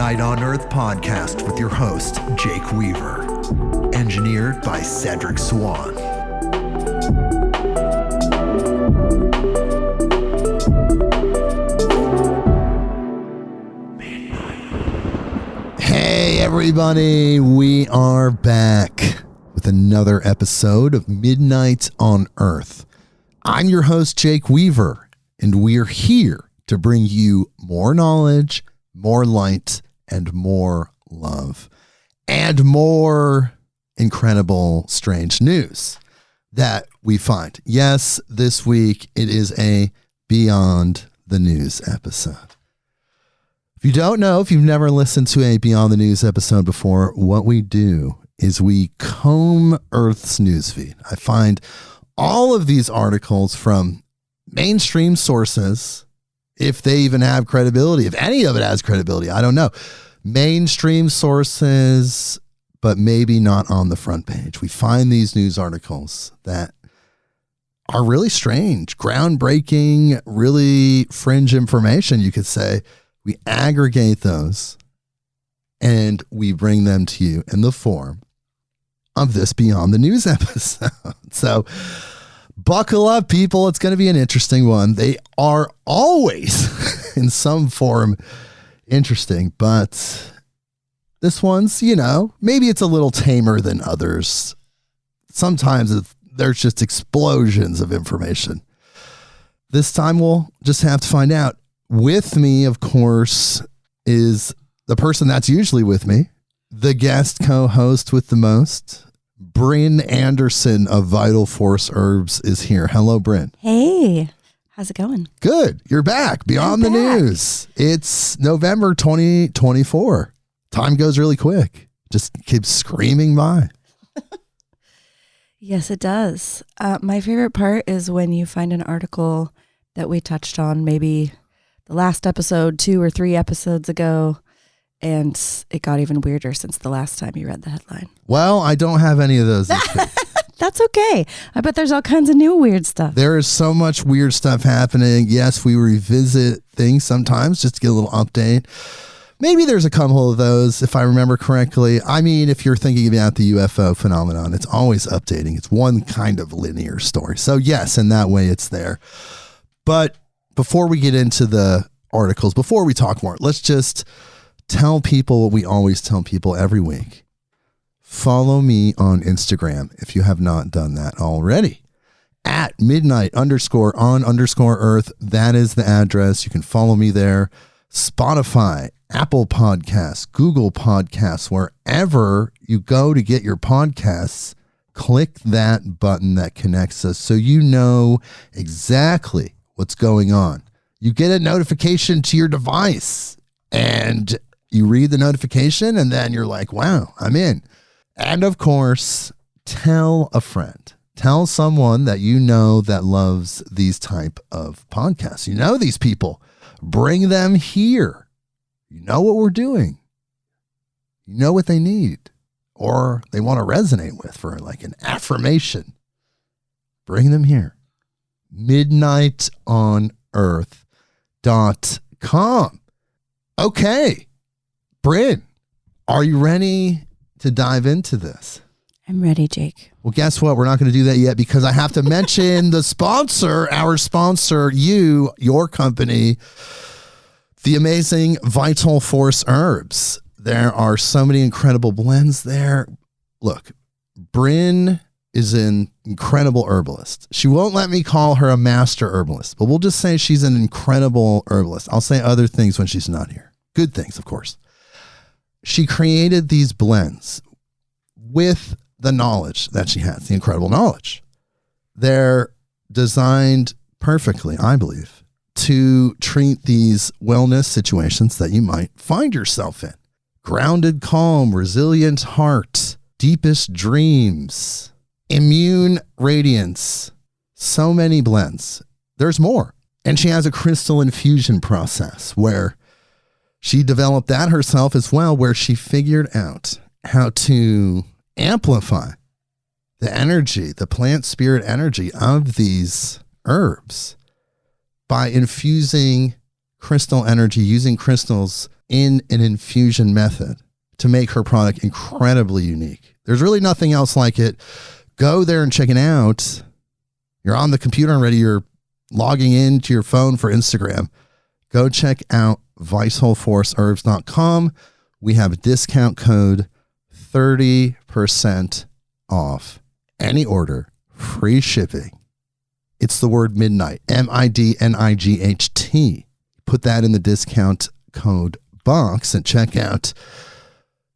Midnight on Earth podcast with your host, Jake Weaver. Engineered by Cedric Swan. Hey everybody, we are back with another episode of Midnight on Earth. I'm your host, Jake Weaver, and we're here to bring you more knowledge, more light, and more love, and more incredible, strange news that we find. Yes, this week it is a Beyond the News episode. If you don't know, if you've never listened to a Beyond the News episode before, what we do is we comb Earth's newsfeed. I find all of these articles from mainstream sources, if they even have credibility, if any of it has credibility, I don't know. Mainstream sources, but maybe not on the front page. We find these news articles that are really strange, groundbreaking, really fringe information, you could say. We aggregate those and we bring them to you in the form of this Beyond the News episode. So buckle up, people. It's going to be an interesting one. They are always in some form interesting, but this one's, maybe it's a little tamer than others. Sometimes there's just explosions of information. This time we'll just have to find out. With me, of course, is the person that's usually with me, the guest co-host with the most. Brynn Anderson of Vital Force Herbs is here. Hello, Brynn. Hey, how's it going? Good. You're back. Beyond the News. It's November 2024. Time goes really quick. Just keeps screaming by. Yes, it does. My favorite part is when you find an article that we touched on maybe the last episode 2 or 3 episodes ago, and it got even weirder since the last time you read the headline. Well, I don't have any of those this week. That's okay. I bet there's all kinds of new weird stuff. There is so much weird stuff happening. Yes, we revisit things sometimes just to get a little update. Maybe there's a couple of those, if I remember correctly. I mean, if you're thinking about the UFO phenomenon, it's always updating. It's one kind of linear story. So yes, in that way, it's there. But before we get into the articles, before we talk more, let's just tell people what we always tell people every week. Follow me on Instagram if you have not done that already. At midnight_on_earth. That is the address. You can follow me there. Spotify, Apple Podcasts, Google Podcasts, wherever you go to get your podcasts, click that button that connects us so you know exactly what's going on. You get a notification to your device and you read the notification and then you're like, wow, I'm in. And of course, tell a friend. Tell someone that you know that loves these type of podcasts. You know these people. Bring them here. You know what we're doing. You know what they need or they want to resonate with for like an affirmation. Bring them here. midnightonearth.com. Okay. Brynn, are you ready to dive into this? I'm ready, Jake. Well, guess what? We're not going to do that yet because I have to mention the sponsor, our sponsor, your company, the amazing Vital Force Herbs. There are so many incredible blends there. Look, Brynn is an incredible herbalist. She won't let me call her a master herbalist, but we'll just say she's an incredible herbalist. I'll say other things when she's not here. Good things, of course. She created these blends with the knowledge that she has, the incredible knowledge. They're designed perfectly, I believe, to treat these wellness situations that you might find yourself in. Grounded calm, resilient heart, deepest dreams, immune radiance, so many blends. There's more. And she has a crystal infusion process where she developed that herself as well, where she figured out how to amplify the energy, the plant spirit energy of these herbs by infusing crystal energy, using crystals in an infusion method to make her product incredibly unique. There's really nothing else like it. Go there and check it out. You're on the computer already. You're logging into your phone for Instagram. Go check out viceforceherbs.com. We have a discount code 30% off any order, free shipping. It's the word midnight, MIDNIGHT. Put that in the discount code box and check out.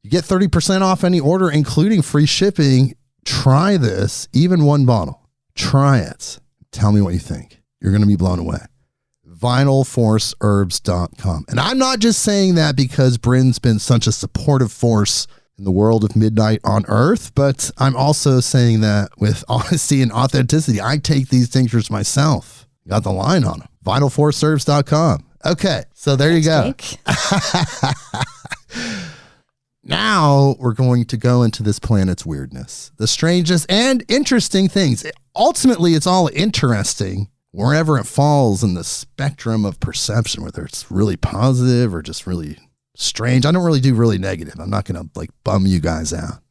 You get 30% off any order, including free shipping. Try this, even one bottle. Try it. Tell me what you think. You're going to be blown away. VitalForceHerbs.com. And I'm not just saying that because Brynn's been such a supportive force in the world of Midnight on Earth, but I'm also saying that with honesty and authenticity. I take these tinctures myself. Got the line on them. VitalForceHerbs.com. Okay, so there you go. Now we're going to go into this planet's weirdness, the strangest and interesting things. Ultimately, it's all interesting wherever it falls in the spectrum of perception, whether it's really positive or just really strange. I don't really do really negative. I'm not going to bum you guys out.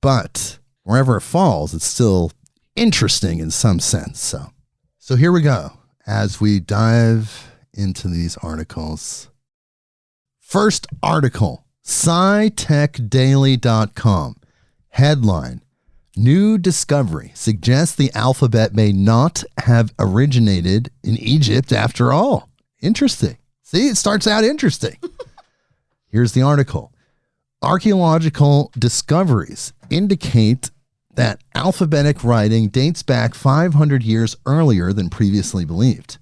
But wherever it falls, it's still interesting in some sense. So here we go as we dive into these articles. First article, SciTechDaily.com. Headline, new discovery suggests the alphabet may not have originated in Egypt after all. Interesting. See, it starts out interesting. Here's the article. Archaeological discoveries indicate that alphabetic writing dates back 500 years earlier than previously believed.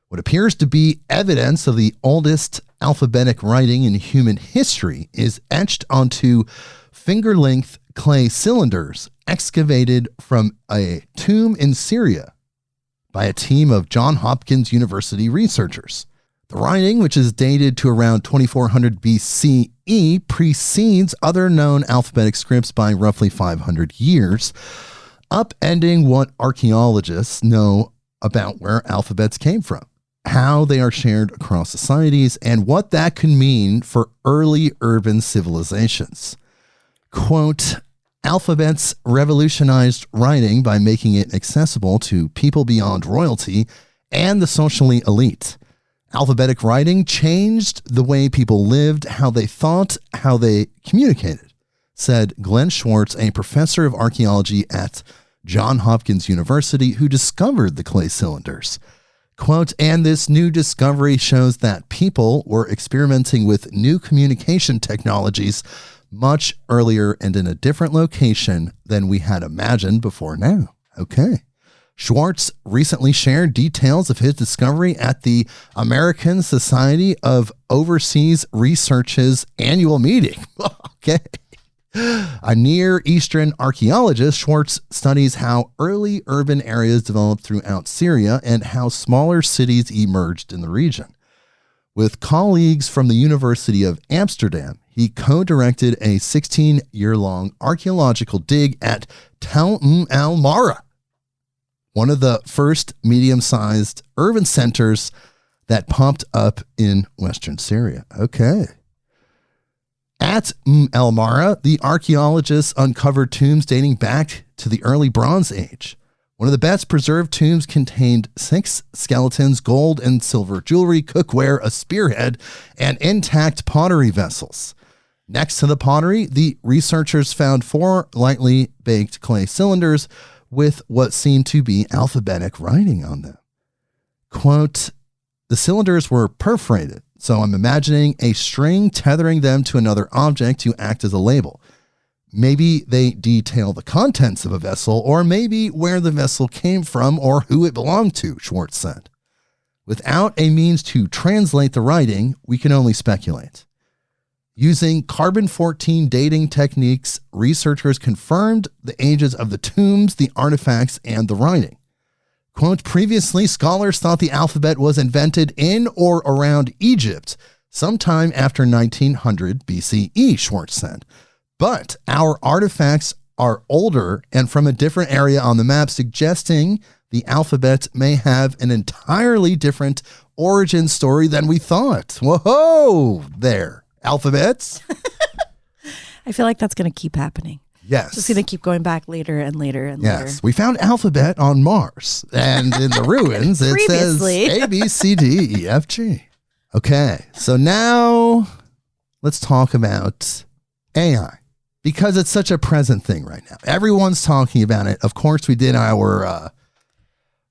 What appears to be evidence of the oldest alphabetic writing in human history is etched onto finger-length clay cylinders excavated from a tomb in Syria by a team of Johns Hopkins University researchers. The writing, which is dated to around 2400 BCE, precedes other known alphabetic scripts by roughly 500 years, upending what archaeologists know about where alphabets came from, how they are shared across societies, and what that could mean for early urban civilizations. Quote, alphabets revolutionized writing by making it accessible to people beyond royalty and the socially elite. Alphabetic writing changed the way people lived, how they thought, how they communicated, said Glenn Schwartz, a professor of archaeology at Johns Hopkins University who discovered the clay cylinders. Quote, and this new discovery shows that people were experimenting with new communication technologies much earlier and in a different location than we had imagined before now. Okay. Schwartz recently shared details of his discovery at the American Society of Overseas Research's annual meeting. Okay. A Near Eastern archaeologist, Schwartz studies how early urban areas developed throughout Syria and how smaller cities emerged in the region. With colleagues from the University of Amsterdam, he co-directed a 16-year-long archaeological dig at Tel al-Mara, one of the first medium-sized urban centers that popped up in Western Syria. Okay. At al-Mara, the archaeologists uncovered tombs dating back to the early Bronze Age. One of the best preserved tombs contained 6 skeletons, gold and silver jewelry, cookware, a spearhead, and intact pottery vessels. Next to the pottery, the researchers found 4 lightly baked clay cylinders with what seemed to be alphabetic writing on them. Quote, the cylinders were perforated, so I'm imagining a string tethering them to another object to act as a label. Maybe they detail the contents of a vessel, or maybe where the vessel came from or who it belonged to, Schwartz said. Without a means to translate the writing, we can only speculate. Using carbon-14 dating techniques, researchers confirmed the ages of the tombs, the artifacts, and the writing. Quote, previously, scholars thought the alphabet was invented in or around Egypt sometime after 1900 BCE, Schwartz said. But our artifacts are older and from a different area on the map, suggesting the alphabet may have an entirely different origin story than we thought. Whoa, there. Alphabets. I feel like that's going to keep happening. Yes. It's going to keep going back later and later and later. Yes. We found alphabet on Mars. And in the ruins, it says A, B, C, D, E, F, G. Okay. So now let's talk about AI because it's such a present thing right now. Everyone's talking about it. Of course, we did our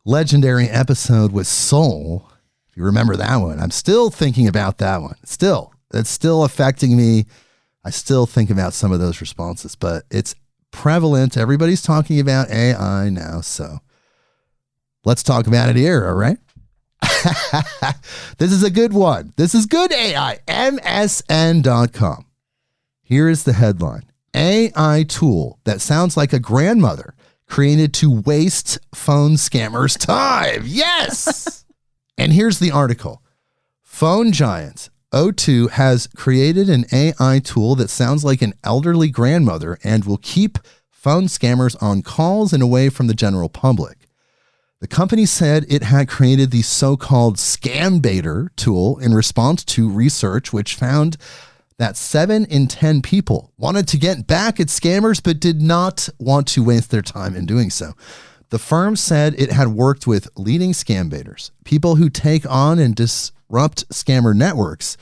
legendary episode with Soul. If you remember that one, I'm still thinking about that one. It's still affecting me. I still think about some of those responses, but it's prevalent. Everybody's talking about AI now, so let's talk about it here, all right? This is a good one. This is good AI. MSN.com. Here is the headline. AI tool that sounds like a grandmother created to waste phone scammers' time. Yes! And here's the article. Phone giants O2 has created an AI tool that sounds like an elderly grandmother and will keep phone scammers on calls and away from the general public. The company said it had created the so-called Scam Baiter tool in response to research which found that 7 in 10 people wanted to get back at scammers but did not want to waste their time in doing so. The firm said it had worked with leading scam baiters, people who take on and disrupt scammer networks,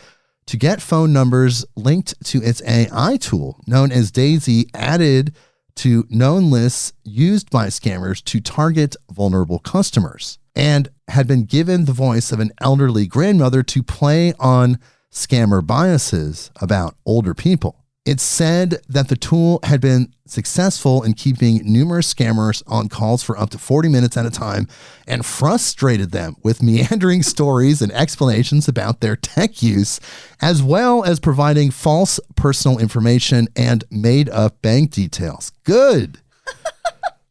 to get phone numbers linked to its AI tool, known as Daisy, added to known lists used by scammers to target vulnerable customers, and had been given the voice of an elderly grandmother to play on scammer biases about older people. It said that the tool had been successful in keeping numerous scammers on calls for up to 40 minutes at a time and frustrated them with meandering stories and explanations about their tech use, as well as providing false personal information and made-up bank details. Good.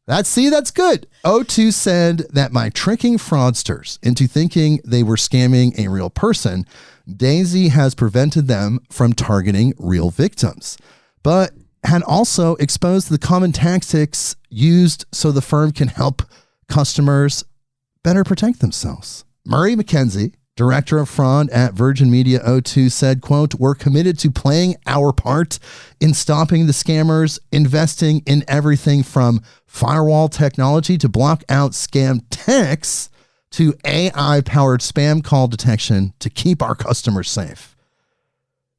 That's good. O2 said that by tricking fraudsters into thinking they were scamming a real person, Daisy has prevented them from targeting real victims, but had also exposed the common tactics used so the firm can help customers better protect themselves. Murray McKenzie, director of fraud at Virgin Media O2, said, quote, "We're committed to playing our part in stopping the scammers, investing in everything from firewall technology to block out scam texts to AI-powered spam call detection to keep our customers safe."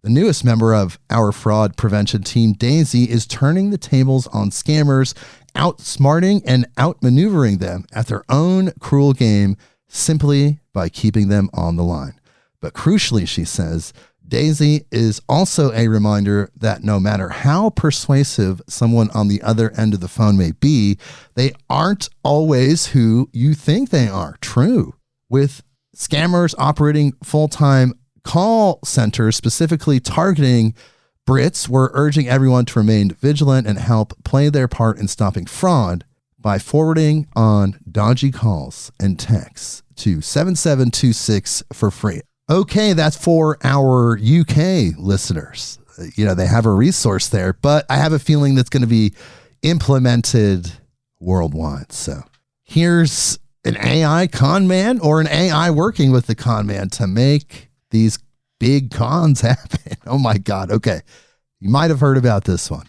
The newest member of our fraud prevention team, Daisy, is turning the tables on scammers, outsmarting and outmaneuvering them at their own cruel game simply by keeping them on the line. But crucially, she says, Daisy is also a reminder that no matter how persuasive someone on the other end of the phone may be, they aren't always who you think they are. True. With scammers operating full-time call centers, specifically targeting Brits, we're urging everyone to remain vigilant and help play their part in stopping fraud by forwarding on dodgy calls and texts to 7726 for free. Okay, that's for our UK listeners. You know, they have a resource there, but I have a feeling that's going to be implemented worldwide. So here's an AI con man or an AI working with the con man to make these big cons happen. Oh my God. Okay. You might have heard about this one.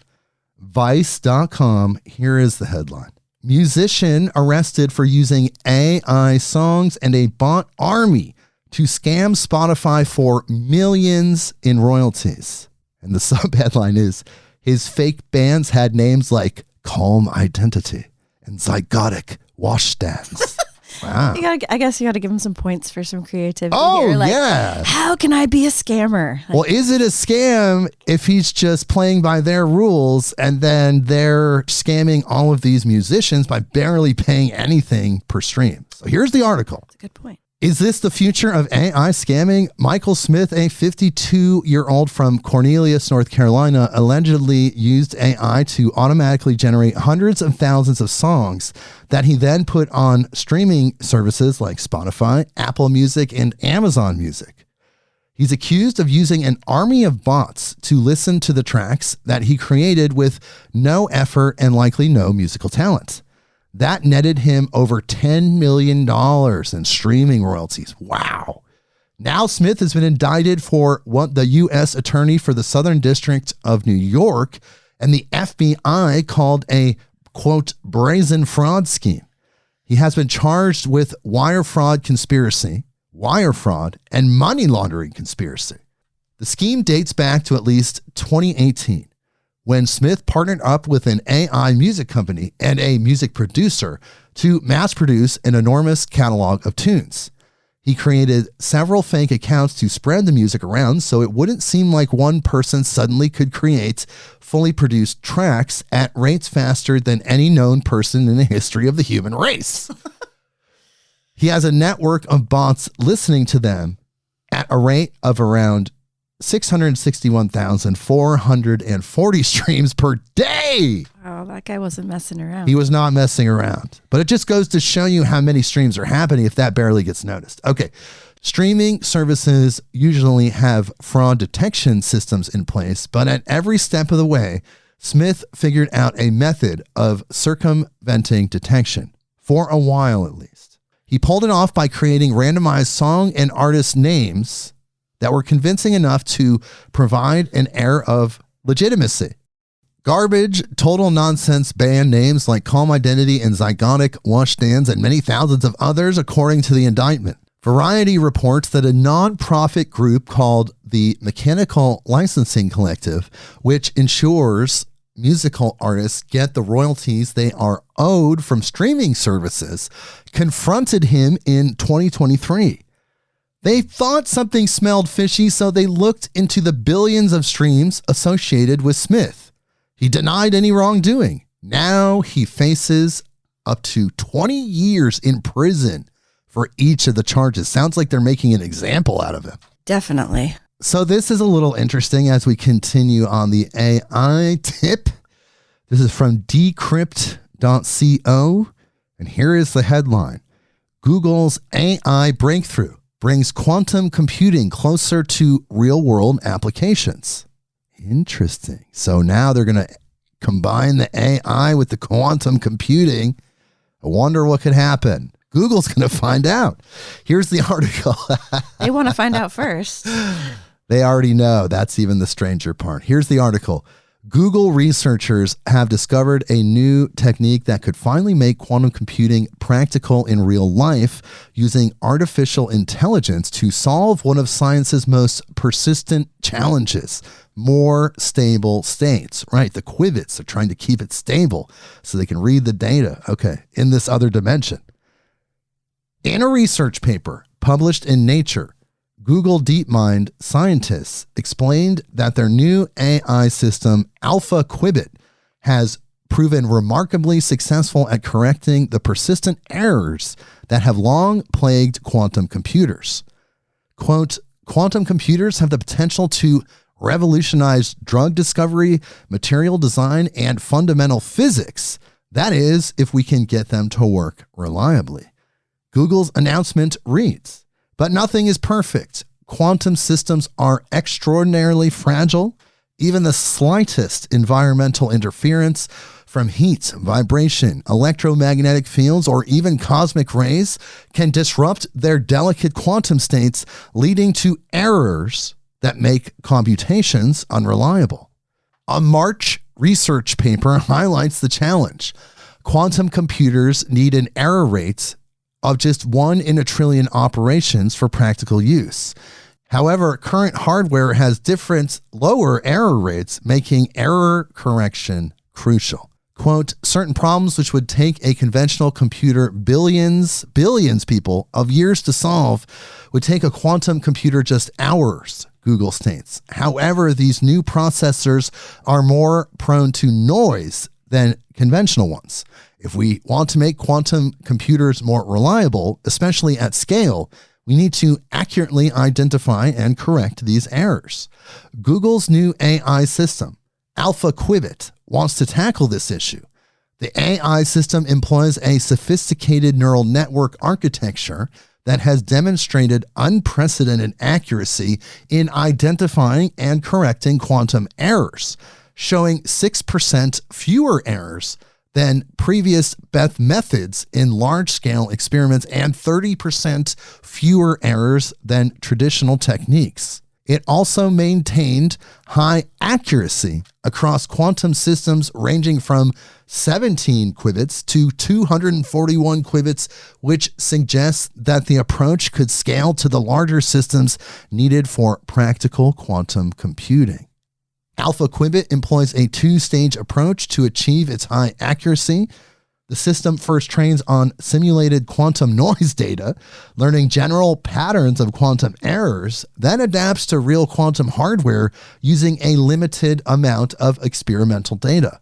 Vice.com. Here is the headline. Musician arrested for using AI songs and a bot army to scam Spotify for millions in royalties. And the subheadline is, his fake bands had names like Calm Identity and Zygotic Washstands. Wow. I guess you got to give him some points for some creativity. Oh, here. Like, yeah. How can I be a scammer? Like, well, is it a scam if he's just playing by their rules and then they're scamming all of these musicians by barely paying anything per stream? So here's the article. That's a good point. Is this the future of AI scamming? Michael Smith, a 52-year-old from Cornelius, North Carolina, allegedly used AI to automatically generate hundreds of thousands of songs that he then put on streaming services like Spotify, Apple Music, and Amazon Music. He's accused of using an army of bots to listen to the tracks that he created with no effort and likely no musical talent. That netted him over $10 million in streaming royalties. Wow. Now Smith has been indicted for what the U.S. Attorney for the Southern District of New York and the FBI called a, quote, brazen fraud scheme. He has been charged with wire fraud conspiracy, wire fraud, and money laundering conspiracy. The scheme dates back to at least 2018, when Smith partnered up with an AI music company and a music producer to mass produce an enormous catalog of tunes. He created several fake accounts to spread the music around so it wouldn't seem like one person suddenly could create fully produced tracks at rates faster than any known person in the history of the human race. He has a network of bots listening to them at a rate of around 661,440 streams per day. Oh, that guy wasn't messing around. He was not messing around. But it just goes to show you how many streams are happening if that barely gets noticed. Okay. Streaming services usually have fraud detection systems in place, but at every step of the way, Smith figured out a method of circumventing detection, for a while at least. He pulled it off by creating randomized song and artist names that were convincing enough to provide an air of legitimacy. Garbage, total nonsense band names like Calm Identity and Zygotic, Washstands, and many thousands of others, according to the indictment. Variety reports that a nonprofit group called the Mechanical Licensing Collective, which ensures musical artists get the royalties they are owed from streaming services, confronted him in 2023. They thought something smelled fishy, so they looked into the billions of streams associated with Smith. He denied any wrongdoing. Now he faces up to 20 years in prison for each of the charges. Sounds like they're making an example out of him. Definitely. So this is a little interesting as we continue on the AI tip. This is from decrypt.co, and here is the headline. Google's AI breakthrough brings quantum computing closer to real-world applications. Interesting. So now they're going to combine the AI with the quantum computing. I wonder what could happen. Google's going to find out. Here's the article. They want to find out first. They already know. That's even the stranger part. Here's the article. Google researchers have discovered a new technique that could finally make quantum computing practical in real life using artificial intelligence to solve one of science's most persistent challenges, more stable states. Right, the qubits are trying to keep it stable so they can read the data, in this other dimension. In a research paper published in Nature, Google DeepMind scientists explained that their new AI system, Alpha Qubit, has proven remarkably successful at correcting the persistent errors that have long plagued quantum computers. Quote, quantum computers have the potential to revolutionize drug discovery, material design, and fundamental physics. That is, if we can get them to work reliably. Google's announcement reads, but nothing is perfect. Quantum systems are extraordinarily fragile. Even the slightest environmental interference from heat, vibration, electromagnetic fields, or even cosmic rays can disrupt their delicate quantum states, leading to errors that make computations unreliable. A March research paper highlights the challenge. Quantum computers need an error rate of just 1 in a trillion operations for practical use. However, current hardware has different lower error rates, making error correction crucial. Quote, certain problems which would take a conventional computer billions people of years to solve would take a quantum computer just hours, Google states. However, these new processors are more prone to noise than conventional ones. If we want to make quantum computers more reliable, especially at scale, we need to accurately identify and correct these errors. Google's new AI system, Alpha Qubit, wants to tackle this issue. The AI system employs a sophisticated neural network architecture that has demonstrated unprecedented accuracy in identifying and correcting quantum errors, showing 6% fewer errors than previous methods in large-scale experiments and 30% fewer errors than traditional techniques. It also maintained high accuracy across quantum systems ranging from 17 qubits to 241 qubits, which suggests that the approach could scale to the larger systems needed for practical quantum computing. Alpha Qubit employs a two-stage approach to achieve its high accuracy. The system first trains on simulated quantum noise data, learning general patterns of quantum errors, then adapts to real quantum hardware using a limited amount of experimental data.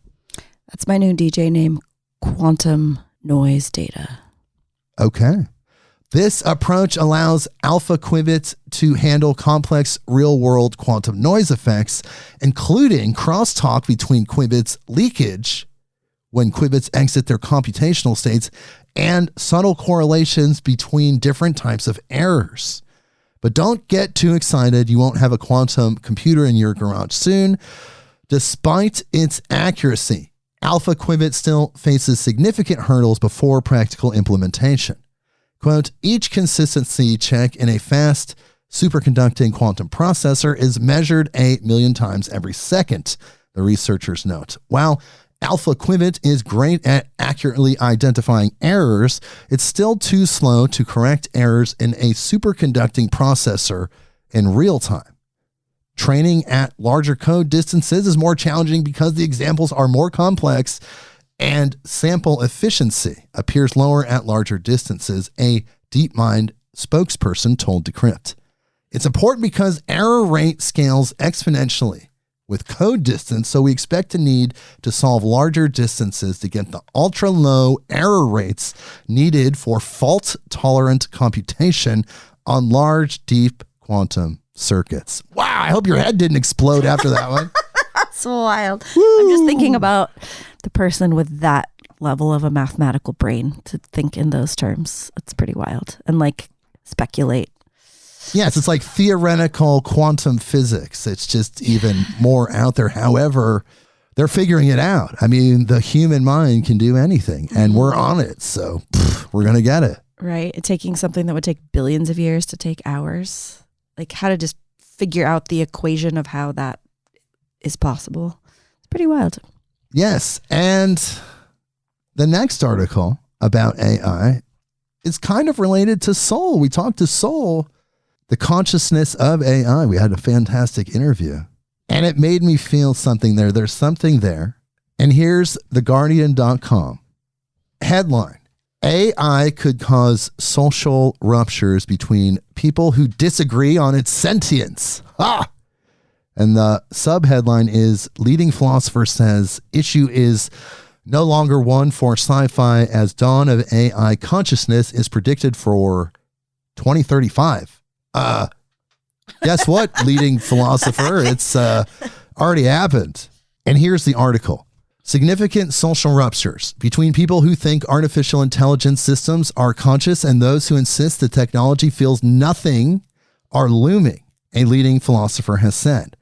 That's my new DJ name, Quantum Noise Data. Okay. This approach allows Alpha Qubit to handle complex real-world quantum noise effects, including crosstalk between qubits, leakage when qubits exit their computational states, and subtle correlations between different types of errors. But don't get too excited. You won't have a quantum computer in your garage soon. Despite its accuracy, Alpha Qubit still faces significant hurdles before practical implementation. Quote, each consistency check in a fast superconducting quantum processor is measured 1 million times every second, the researchers note. While Alpha Qubit is great at accurately identifying errors, it's still too slow to correct errors in a superconducting processor in real time. Training at larger code distances is more challenging because the examples are more complex and sample efficiency appears lower at larger distances, a DeepMind spokesperson told Decrypt. It's important because error rate scales exponentially with code distance, so we expect to need to solve larger distances to get the ultra-low error rates needed for fault-tolerant computation on large, deep quantum circuits. Wow, I hope your head didn't explode after that one. That's wild. Woo. I'm just thinking about the person with that level of a mathematical brain to think in those terms. It's pretty wild. And like speculate. Yes, it's like theoretical quantum physics. It's just even more out there. However, they're figuring it out. I mean, the human mind can do anything and we're on it. So we're going to get it. Right. Taking something that would take billions of years to take hours. Like how to just figure out the equation of how that is possible. It's pretty wild. Yes. And the next article about AI is kind of related to Soul. We talked to Soul, the consciousness of AI. We had a fantastic interview and it made me feel something there. There's something there. And here's theguardian.com. Headline: AI could cause social ruptures between people who disagree on its sentience. Ah! And the subheadline is, leading philosopher says issue is no longer one for sci-fi as dawn of AI consciousness is predicted for 2035. Guess what, leading philosopher? It's already happened. And here's the article. Significant social ruptures between people who think artificial intelligence systems are conscious and those who insist the technology feels nothing are looming, a leading philosopher has said.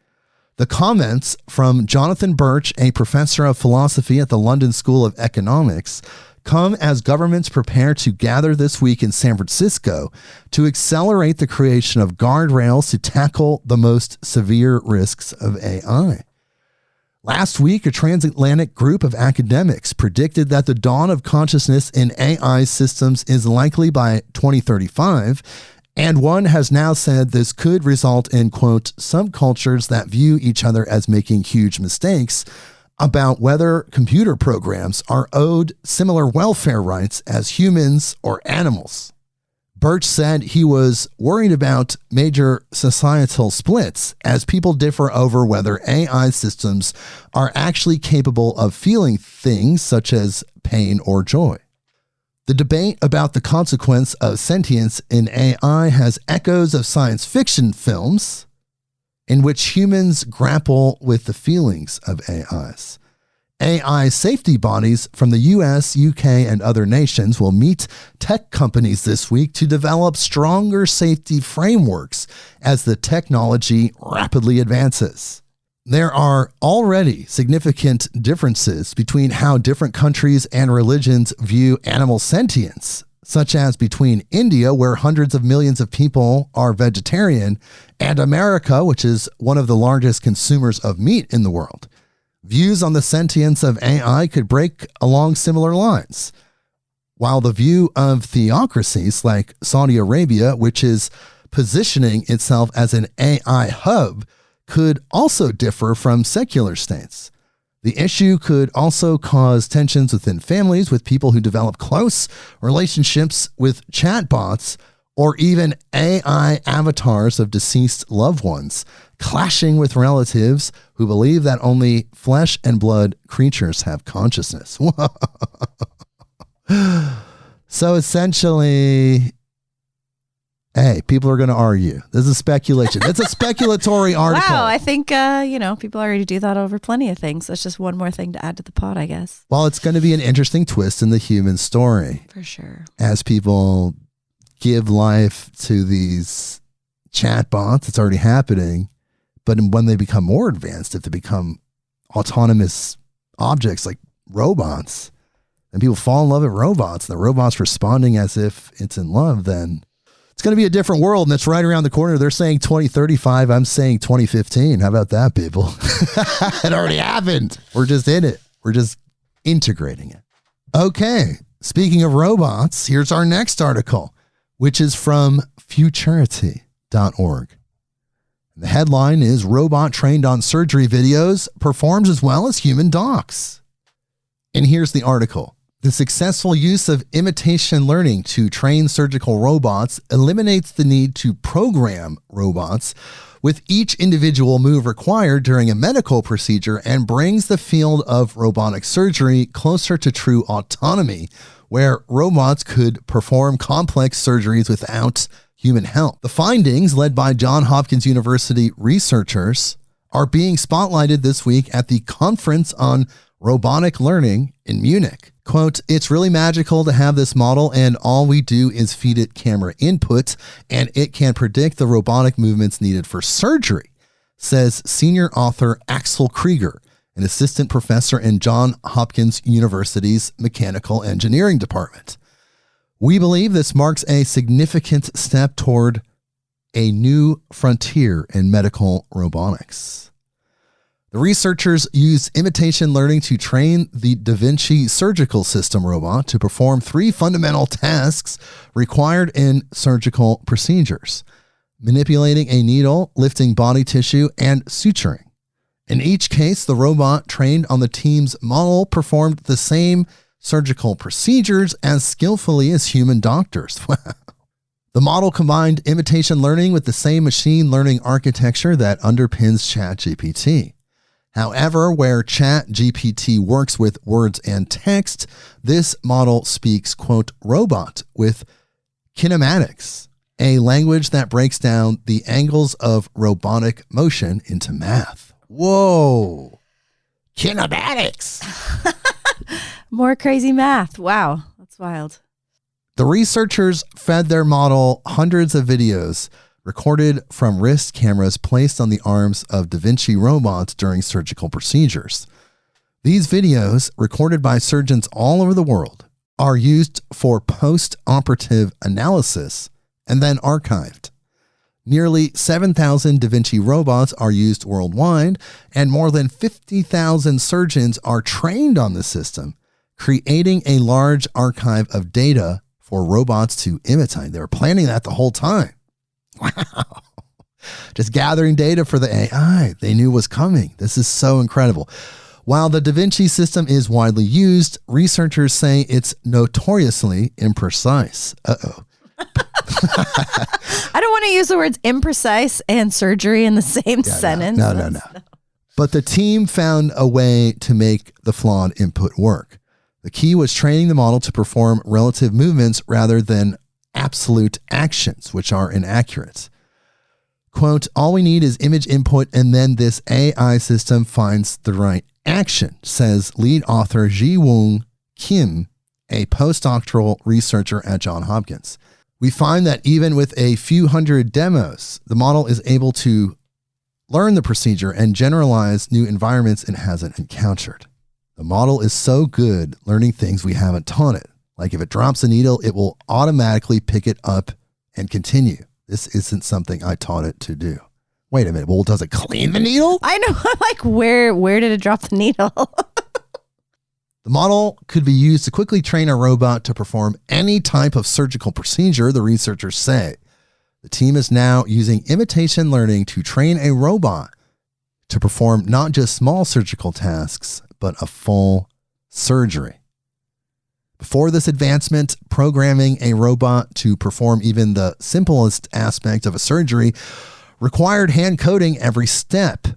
The comments from Jonathan Birch, a professor of philosophy at the London School of Economics, come as governments prepare to gather this week in San Francisco to accelerate the creation of guardrails to tackle the most severe risks of AI. Last week, a transatlantic group of academics predicted that the dawn of consciousness in AI systems is likely by 2035, and one has now said this could result in, quote, subcultures that view each other as making huge mistakes about whether computer programs are owed similar welfare rights as humans or animals. Birch said he was worried about major societal splits as people differ over whether AI systems are actually capable of feeling things such as pain or joy. The debate about the consequence of sentience in AI has echoes of science fiction films in which humans grapple with the feelings of AIs. AI safety bodies from the US, UK, and other nations will meet tech companies this week to develop stronger safety frameworks as the technology rapidly advances. There are already significant differences between how different countries and religions view animal sentience, such as between India, where hundreds of millions of people are vegetarian, and America, which is one of the largest consumers of meat in the world. Views on the sentience of AI could break along similar lines. While the view of theocracies like Saudi Arabia, which is positioning itself as an AI hub, could also differ from secular states. The issue could also cause tensions within families, with people who develop close relationships with chatbots or even AI avatars of deceased loved ones, clashing with relatives who believe that only flesh and blood creatures have consciousness. So essentially, hey, people are going to argue. This is speculation. It's a speculatory article. Wow, I think, people already do that over plenty of things. That's just one more thing to add to the pot, I guess. Well, it's going to be an interesting twist in the human story. For sure. As people give life to these chatbots, it's already happening. But when they become more advanced, if they become autonomous objects like robots, and people fall in love with robots, and the robot's responding as if it's in love, then it's going to be a different world, and it's right around the corner. They're saying 2035. I'm saying 2015. How about that, people? It already happened. We're just in it. We're just integrating it. Okay. Speaking of robots, here's our next article, which is from futurity.org. The headline is "Robot Trained on Surgery Videos Performs as Well as Human Docs." And here's the article. The successful use of imitation learning to train surgical robots eliminates the need to program robots with each individual move required during a medical procedure and brings the field of robotic surgery closer to true autonomy, where robots could perform complex surgeries without human help. The findings, led by Johns Hopkins University researchers, are being spotlighted this week at the Conference on Robotic Learning in Munich. Quote, "It's really magical to have this model, and all we do is feed it camera input, and it can predict the robotic movements needed for surgery," says senior author Axel Krieger, an assistant professor in Johns Hopkins University's Mechanical Engineering Department. "We believe this marks a significant step toward a new frontier in medical robotics." The researchers used imitation learning to train the Da Vinci surgical system robot to perform 3 fundamental tasks required in surgical procedures: manipulating a needle, lifting body tissue, and suturing. In each case, the robot trained on the team's model performed the same surgical procedures as skillfully as human doctors. The model combined imitation learning with the same machine learning architecture that underpins ChatGPT. However, where ChatGPT works with words and text, this model speaks, quote, robot with kinematics, a language that breaks down the angles of robotic motion into math. Whoa. Kinematics. More crazy math. Wow. That's wild. The researchers fed their model hundreds of videos recorded from wrist cameras placed on the arms of Da Vinci robots during surgical procedures. These videos, recorded by surgeons all over the world, are used for post-operative analysis and then archived. Nearly 7,000 Da Vinci robots are used worldwide, and more than 50,000 surgeons are trained on the system, creating a large archive of data for robots to imitate. They were planning that the whole time. Wow. Just gathering data for the AI they knew was coming. This is so incredible. While the Da Vinci system is widely used, researchers say it's notoriously imprecise. Uh-oh. I don't want to use the words imprecise and surgery in the same sentence. No. But the team found a way to make the flawed input work. The key was training the model to perform relative movements rather than absolute actions, which are inaccurate. Quote, "All we need is image input, and then this AI system finds the right action," says lead author Ji-Woong Kim, a postdoctoral researcher at Johns Hopkins. "We find that even with a few hundred demos, the model is able to learn the procedure and generalize new environments it hasn't encountered. The model is so good learning things we haven't taught it. Like if it drops a needle, it will automatically pick it up and continue. This isn't something I taught it to do. Wait a minute. Well, does it clean the needle? I know. I'm like, where did it drop the needle? The model could be used to quickly train a robot to perform any type of surgical procedure, the researchers say. The team is now using imitation learning to train a robot to perform not just small surgical tasks, but a full surgery. Before this advancement, programming a robot to perform even the simplest aspect of a surgery required hand coding every step.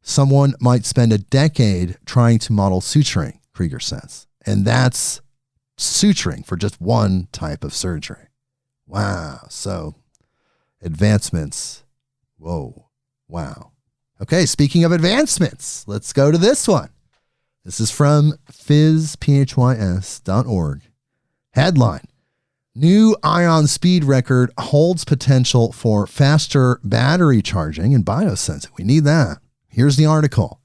Someone might spend a decade trying to model suturing, Krieger says. And that's suturing for just one type of surgery. Wow. So advancements. Whoa. Wow. Okay, speaking of advancements, let's go to this one. This is from phys.org. Headline: New ion speed record holds potential for faster battery charging and biosensing. We need that. Here's the article.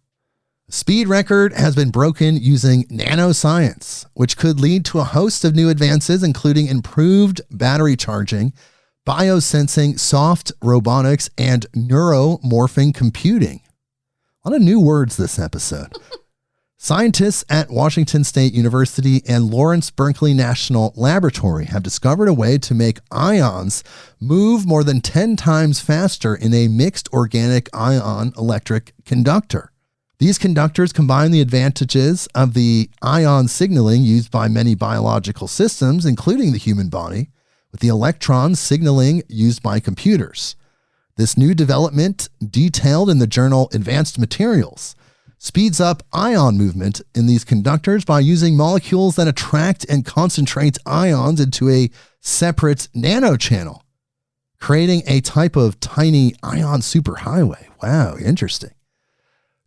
The speed record has been broken using nanoscience, which could lead to a host of new advances, including improved battery charging, biosensing, soft robotics, and neuromorphing computing. A lot of new words this episode. Scientists at Washington State University and Lawrence Berkeley National Laboratory have discovered a way to make ions move more than 10 times faster in a mixed organic ion electric conductor. These conductors combine the advantages of the ion signaling used by many biological systems, including the human body, with the electron signaling used by computers. This new development, detailed in the journal Advanced Materials, speeds up ion movement in these conductors by using molecules that attract and concentrate ions into a separate nanochannel, creating a type of tiny ion superhighway. Wow, interesting.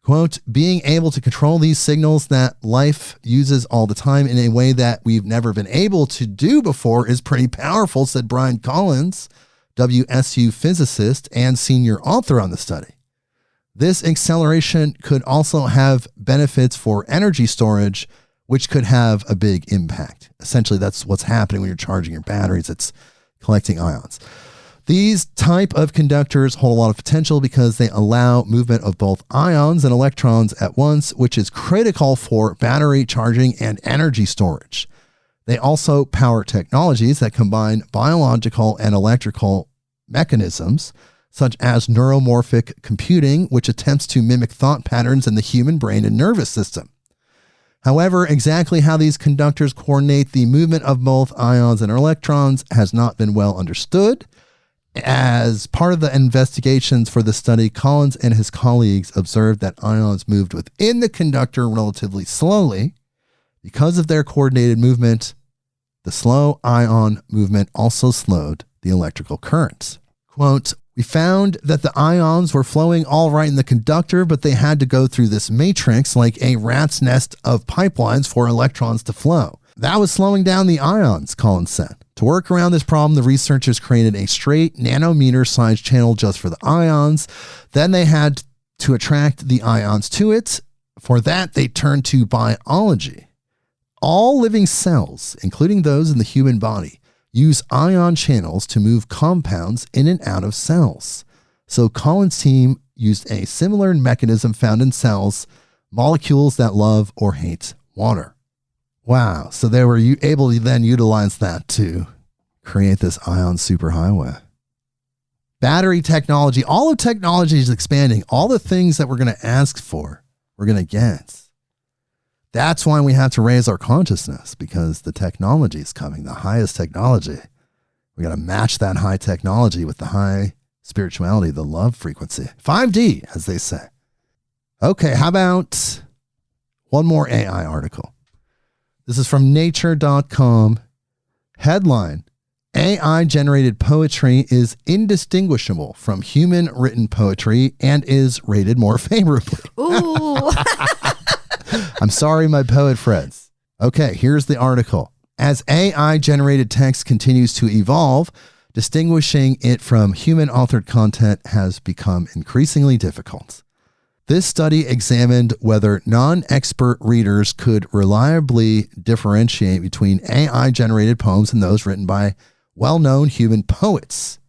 Quote, being able to control these signals that life uses all the time in a way that we've never been able to do before is pretty powerful, said Brian Collins, WSU physicist and senior author on the study. This acceleration could also have benefits for energy storage, which could have a big impact. Essentially, that's what's happening when you're charging your batteries. It's collecting ions. These type of conductors hold a lot of potential because they allow movement of both ions and electrons at once, which is critical for battery charging and energy storage. They also power technologies that combine biological and electrical mechanisms, such as neuromorphic computing, which attempts to mimic thought patterns in the human brain and nervous system. However, exactly how these conductors coordinate the movement of both ions and electrons has not been well understood. As part of the investigations for the study, Collins and his colleagues observed that ions moved within the conductor relatively slowly. Because of their coordinated movement, the slow ion movement also slowed the electrical currents. Quote, we found that the ions were flowing all right in the conductor, but they had to go through this matrix like a rat's nest of pipelines for electrons to flow. That was slowing down the ions, Collins said. To work around this problem, the researchers created a straight nanometer-sized channel just for the ions. Then they had to attract the ions to it. For that, they turned to biology. All living cells, including those in the human body, use ion channels to move compounds in and out of cells. So Collins' team used a similar mechanism found in cells, molecules that love or hate water. Wow. So they were able to then utilize that to create this ion superhighway. Battery technology, all of technology is expanding. All the things that we're going to ask for, we're going to get. That's why we have to raise our consciousness, because the technology is coming, the highest technology. We got to match that high technology with the high spirituality, the love frequency. 5D, as they say. Okay, how about one more AI article? This is from nature.com. Headline, AI-generated poetry is indistinguishable from human-written poetry and is rated more favorably. Ooh. I'm sorry, my poet friends. Okay, here's the article. As AI-generated text continues to evolve, distinguishing it from human-authored content has become increasingly difficult. This study examined whether non-expert readers could reliably differentiate between AI-generated poems and those written by well-known human poets.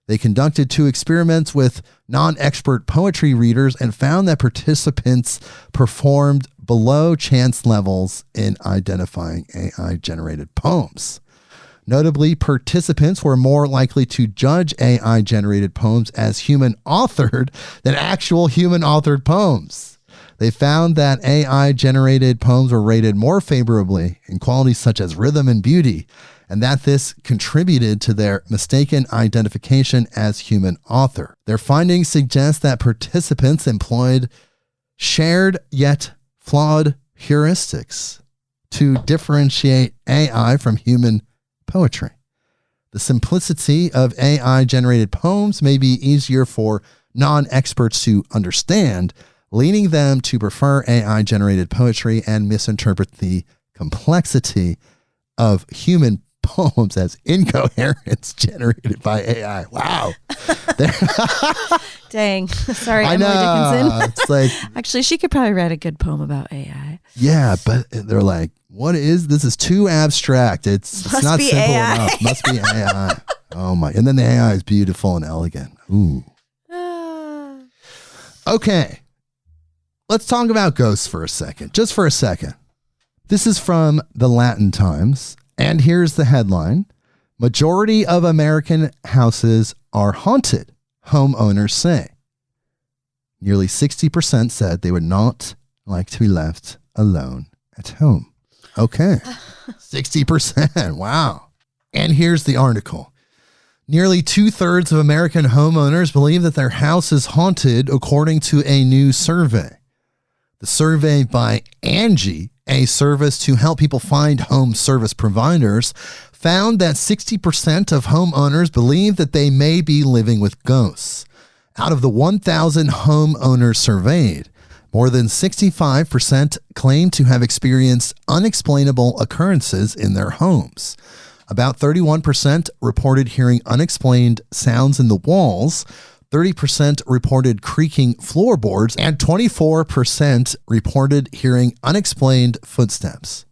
They conducted 2 experiments with non-expert poetry readers and found that participants performed below chance levels in identifying AI-generated poems. Notably, participants were more likely to judge AI-generated poems as human-authored than actual human-authored poems. They found that AI-generated poems were rated more favorably in qualities such as rhythm and beauty, and that this contributed to their mistaken identification as human author. Their findings suggest that participants employed shared yet flawed heuristics to differentiate AI from human poetry. The simplicity of AI-generated poems may be easier for non-experts to understand, leading them to prefer AI-generated poetry and misinterpret the complexity of human poems as incoherence generated by AI. Wow. Dang. Sorry, I Emily know. Dickinson. It's like, Actually, she could probably write a good poem about AI. yeah, but they're like, what is this? Is too abstract. It's not be simple AI. enough. Must be AI. Oh my. And then the AI is beautiful and elegant. Ooh. Okay. Let's talk about ghosts for a second. Just for a second. This is from the Latin Times. And here's the headline. Majority of American houses are haunted, homeowners say. Nearly 60% said they would not like to be left alone at home. Okay. 60%. Wow. And here's the article. Nearly 2/3 of American homeowners believe that their house is haunted, according to a new survey. The survey by Angie, a service to help people find home service providers, found that 60% of homeowners believe that they may be living with ghosts. Out of the 1,000 homeowners surveyed, more than 65% claim to have experienced unexplainable occurrences in their homes. About 31% reported hearing unexplained sounds in the walls, 30% reported creaking floorboards, and 24% reported hearing unexplained footsteps.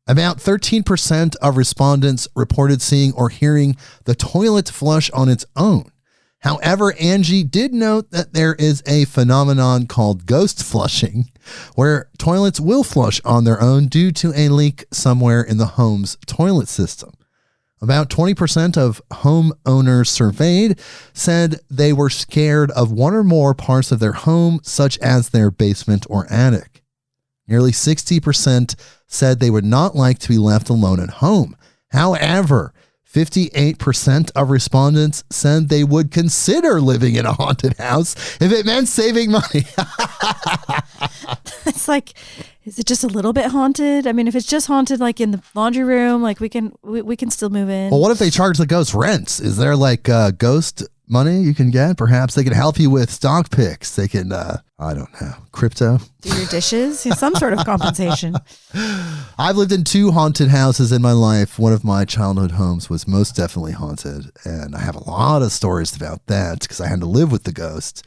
About 13% of respondents reported seeing or hearing the toilet flush on its own. However, Angie did note that there is a phenomenon called ghost flushing, where toilets will flush on their own due to a leak somewhere in the home's toilet system. About 20% of homeowners surveyed said they were scared of one or more parts of their home, such as their basement or attic. Nearly 60% said they would not like to be left alone at home. However, 58% of respondents said they would consider living in a haunted house if it meant saving money. It's like, is it just a little bit haunted? I mean, if it's just haunted, like in the laundry room, like we can still move in. Well, what if they charge the ghost rents? Is there like ghost money you can get? Perhaps they can help you with stock picks. They can, I don't know, crypto. Do your dishes? Some sort of compensation. I've lived in 2 haunted houses in my life. One of my childhood homes was most definitely haunted. And I have a lot of stories about that because I had to live with the ghost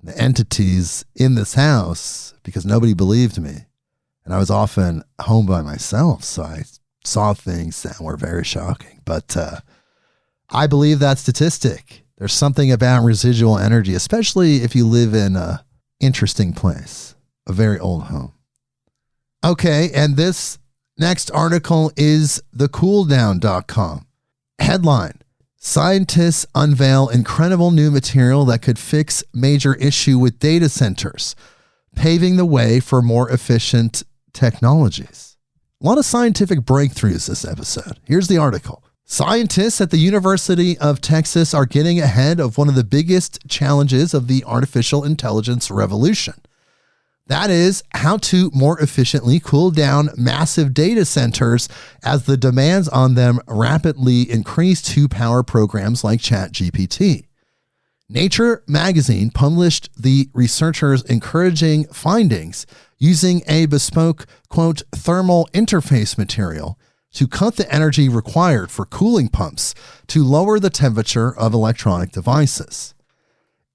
and the entities in this house because nobody believed me. And I was often home by myself. So I saw things that were very shocking. But I believe that statistic. There's something about residual energy, especially if you live in a interesting place, a very old home. Okay, and this next article is thecooldown.com. Headline: Scientists unveil incredible new material that could fix major issue with data centers, paving the way for more efficient technologies. A lot of scientific breakthroughs this episode. Here's the article. Scientists at the University of Texas are getting ahead of one of the biggest challenges of the artificial intelligence revolution. That is, how to more efficiently cool down massive data centers as the demands on them rapidly increase to power programs like ChatGPT. Nature magazine published the researchers' encouraging findings using a bespoke, quote, thermal interface material to cut the energy required for cooling pumps to lower the temperature of electronic devices.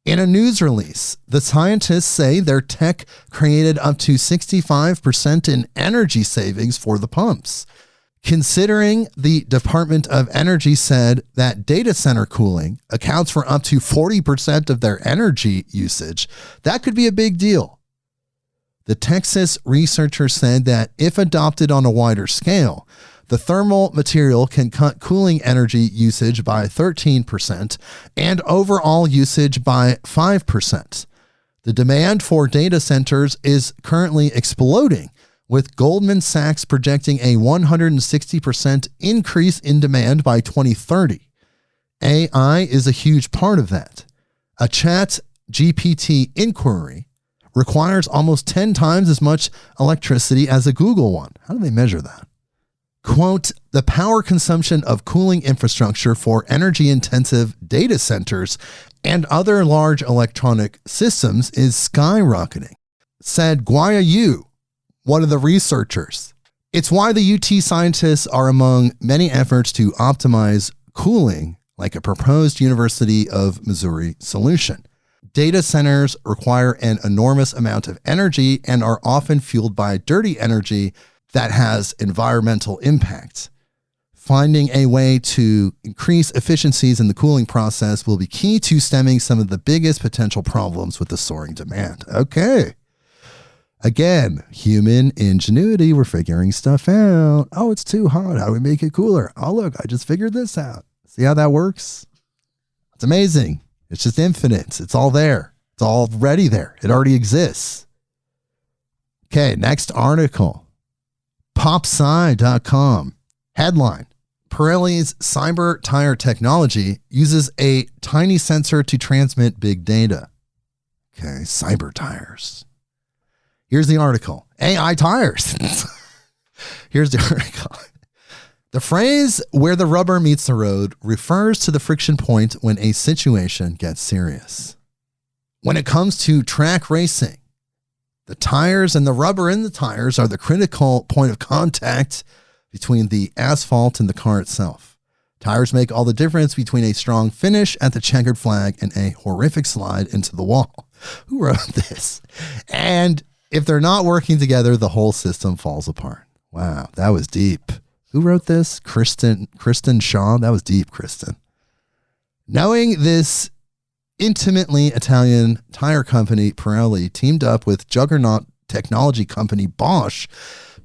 In a news release, the scientists say their tech created up to 65% in energy savings for the pumps. Considering the Department of Energy said that data center cooling accounts for up to 40% of their energy usage, that could be a big deal. The Texas researcher said that if adopted on a wider scale, the thermal material can cut cooling energy usage by 13% and overall usage by 5%. The demand for data centers is currently exploding, with Goldman Sachs projecting a 160% increase in demand by 2030. AI is a huge part of that. A chat GPT inquiry requires almost 10 times as much electricity as a Google one. How do they measure that? Quote, the power consumption of cooling infrastructure for energy-intensive data centers and other large electronic systems is skyrocketing, said Guaya Yu, one of the researchers. It's why the UT scientists are among many efforts to optimize cooling, like a proposed University of Missouri solution. Data centers require an enormous amount of energy and are often fueled by dirty energy that has environmental impact. Finding a way to increase efficiencies in the cooling process will be key to stemming some of the biggest potential problems with the soaring demand. Okay. Again, human ingenuity, we're figuring stuff out. Oh, it's too hot. How do we make it cooler? Oh, look, I just figured this out. See how that works? It's amazing. It's just infinite. It's all there. It's already there. It already exists. Okay, next article. PopSci.com. Headline. Pirelli's cyber tire technology uses a tiny sensor to transmit big data. Okay, cyber tires. Here's the article. AI tires. Here's the article. The phrase where the rubber meets the road refers to the friction point when a situation gets serious. When it comes to track racing, the tires and the rubber in the tires are the critical point of contact between the asphalt and the car itself. Tires make all the difference between a strong finish at the checkered flag and a horrific slide into the wall. Who wrote this? And if they're not working together, the whole system falls apart. Wow, that was deep. Who wrote this? Kristen Shaw. That was deep, Kristen. Knowing this intimately Italian tire company, Pirelli teamed up with juggernaut technology company Bosch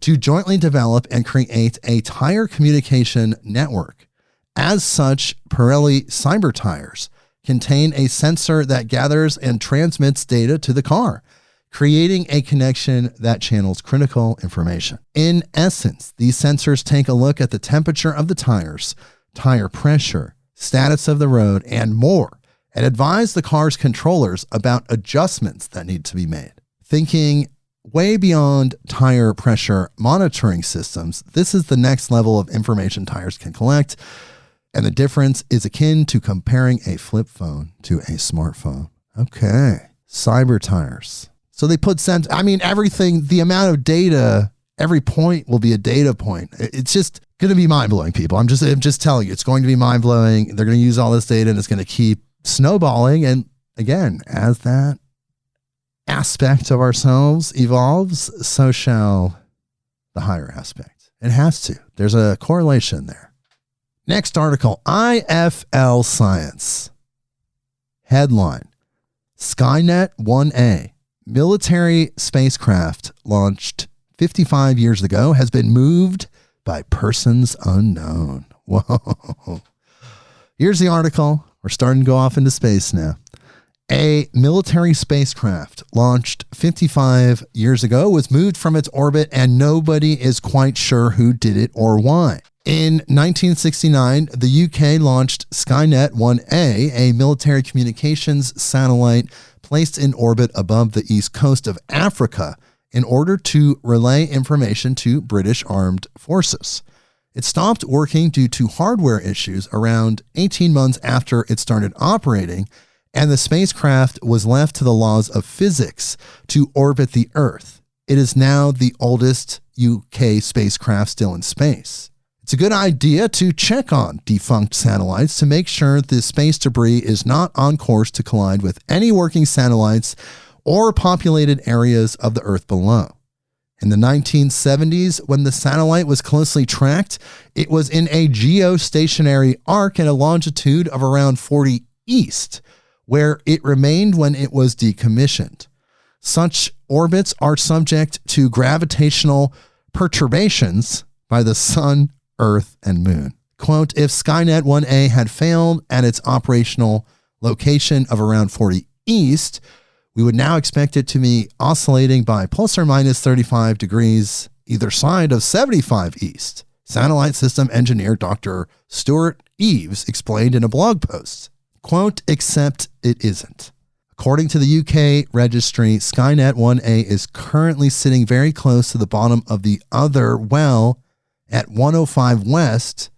to jointly develop and create a tire communication network. As such, Pirelli cyber tires contain a sensor that gathers and transmits data to the car, creating a connection that channels critical information. In essence, these sensors take a look at the temperature of the tires, tire pressure, status of the road, and more, and advise the car's controllers about adjustments that need to be made. Thinking way beyond tire pressure monitoring systems, this is the next level of information tires can collect, and the difference is akin to comparing a flip phone to a smartphone. Okay, cyber tires. So they put everything, the amount of data, every point will be a data point. It's just going to be mind-blowing, people. I'm just telling you, it's going to be mind-blowing. They're going to use all this data and it's going to keep snowballing. And again, as that aspect of ourselves evolves, so shall the higher aspect. It has to. There's a correlation there. Next article, IFL Science. Headline, Skynet 1A. Military spacecraft launched 55 years ago has been moved by persons unknown. Whoa. Here's the article. We're starting to go off into space now. A military spacecraft launched 55 years ago was moved from its orbit and nobody is quite sure who did it or why. In 1969, the UK launched Skynet 1A, a military communications satellite placed in orbit above the east coast of Africa in order to relay information to British armed forces. It stopped working due to hardware issues around 18 months after it started operating, and the spacecraft was left to the laws of physics to orbit the Earth. It is now the oldest UK spacecraft still in space. It's a good idea to check on defunct satellites to make sure the space debris is not on course to collide with any working satellites or populated areas of the Earth below. In the 1970s, when the satellite was closely tracked, it was in a geostationary arc at a longitude of around 40 east, where it remained when it was decommissioned. Such orbits are subject to gravitational perturbations by the sun, Earth, and Moon. Quote, if Skynet 1A had failed at its operational location of around 40 east, we would now expect it to be oscillating by plus or minus 35 degrees either side of 75 east. Satellite system engineer Dr. Stuart Eaves explained in a blog post. Quote, except it isn't. According to the UK registry, Skynet 1A is currently sitting very close to the bottom of the other well at 105 west,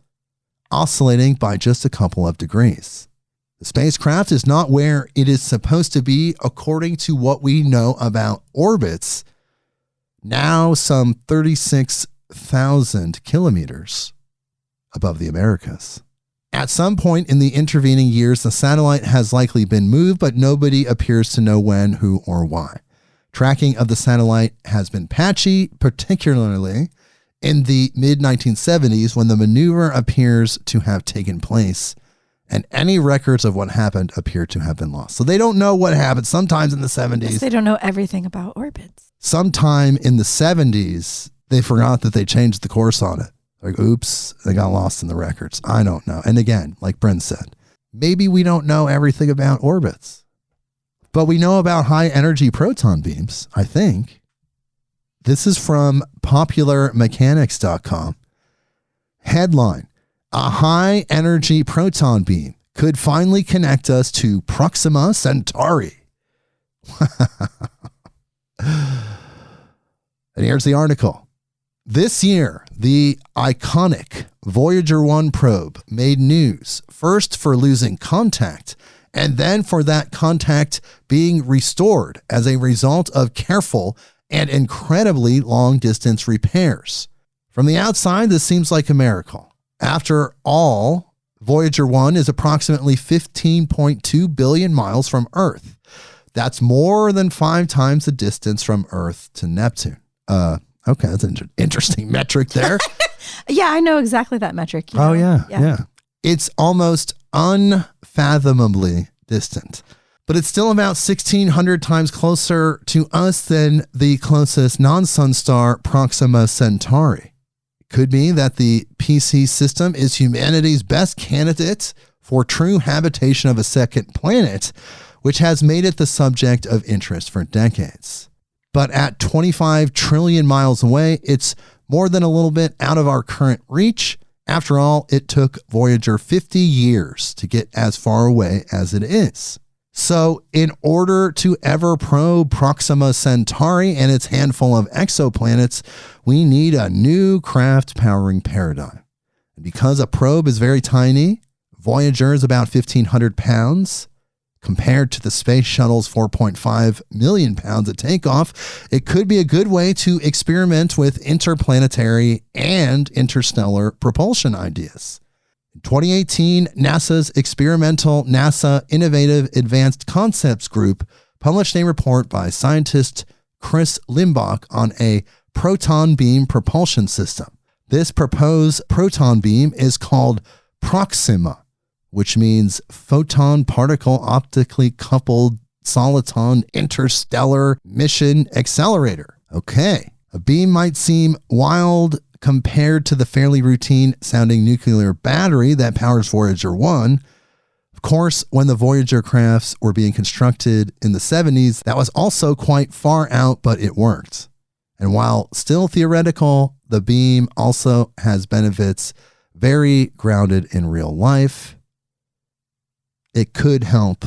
oscillating by just a couple of degrees. The spacecraft is not where it is supposed to be according to what we know about orbits, now some 36,000 kilometers above the Americas. At some point in the intervening years, the satellite has likely been moved, but nobody appears to know when, who, or why. Tracking of the satellite has been patchy, particularly in the mid-1970s when the maneuver appears to have taken place and any records of what happened appear to have been lost. So they don't know what happened. Sometimes in the 70s. Yes, they don't know everything about orbits. Sometime in the 70s, they forgot that they changed the course on it. Like, oops, they got lost in the records. I don't know. And again, like Brynn said, maybe we don't know everything about orbits, but we know about high energy proton beams, I think. This is from popularmechanics.com. Headline, a high energy proton beam could finally connect us to Proxima Centauri. And here's the article. This year, the iconic Voyager 1 probe made news, first for losing contact, and then for that contact being restored as a result of careful and incredibly long-distance repairs. From the outside, this seems like a miracle. After all, Voyager 1 is approximately 15.2 billion miles from Earth. That's more than 5 times the distance from Earth to Neptune. Okay, that's an interesting metric there. Yeah, I know exactly that metric. Oh, yeah. It's almost unfathomably distant, but it's still about 1,600 times closer to us than the closest non-sun star, Proxima Centauri. It could be that the PC system is humanity's best candidate for true habitation of a second planet, which has made it the subject of interest for decades. But at 25 trillion miles away, it's more than a little bit out of our current reach. After all, it took Voyager 50 years to get as far away as it is. So in order to ever probe Proxima Centauri and its handful of exoplanets, we need a new craft powering paradigm. And because a probe is very tiny, Voyager is about 1,500 pounds, compared to the space shuttle's 4.5 million pounds at takeoff, it could be a good way to experiment with interplanetary and interstellar propulsion ideas. In 2018, NASA's experimental NASA Innovative Advanced Concepts Group published a report by scientist Chris Limbach on a proton beam propulsion system. This proposed proton beam is called Proxima, which means photon particle optically coupled soliton interstellar mission accelerator. Okay, a beam might seem wild compared to the fairly routine sounding nuclear battery that powers Voyager 1. Of course, when the Voyager crafts were being constructed in the 70s, that was also quite far out, but it worked. And while still theoretical, the beam also has benefits very grounded in real life. It could help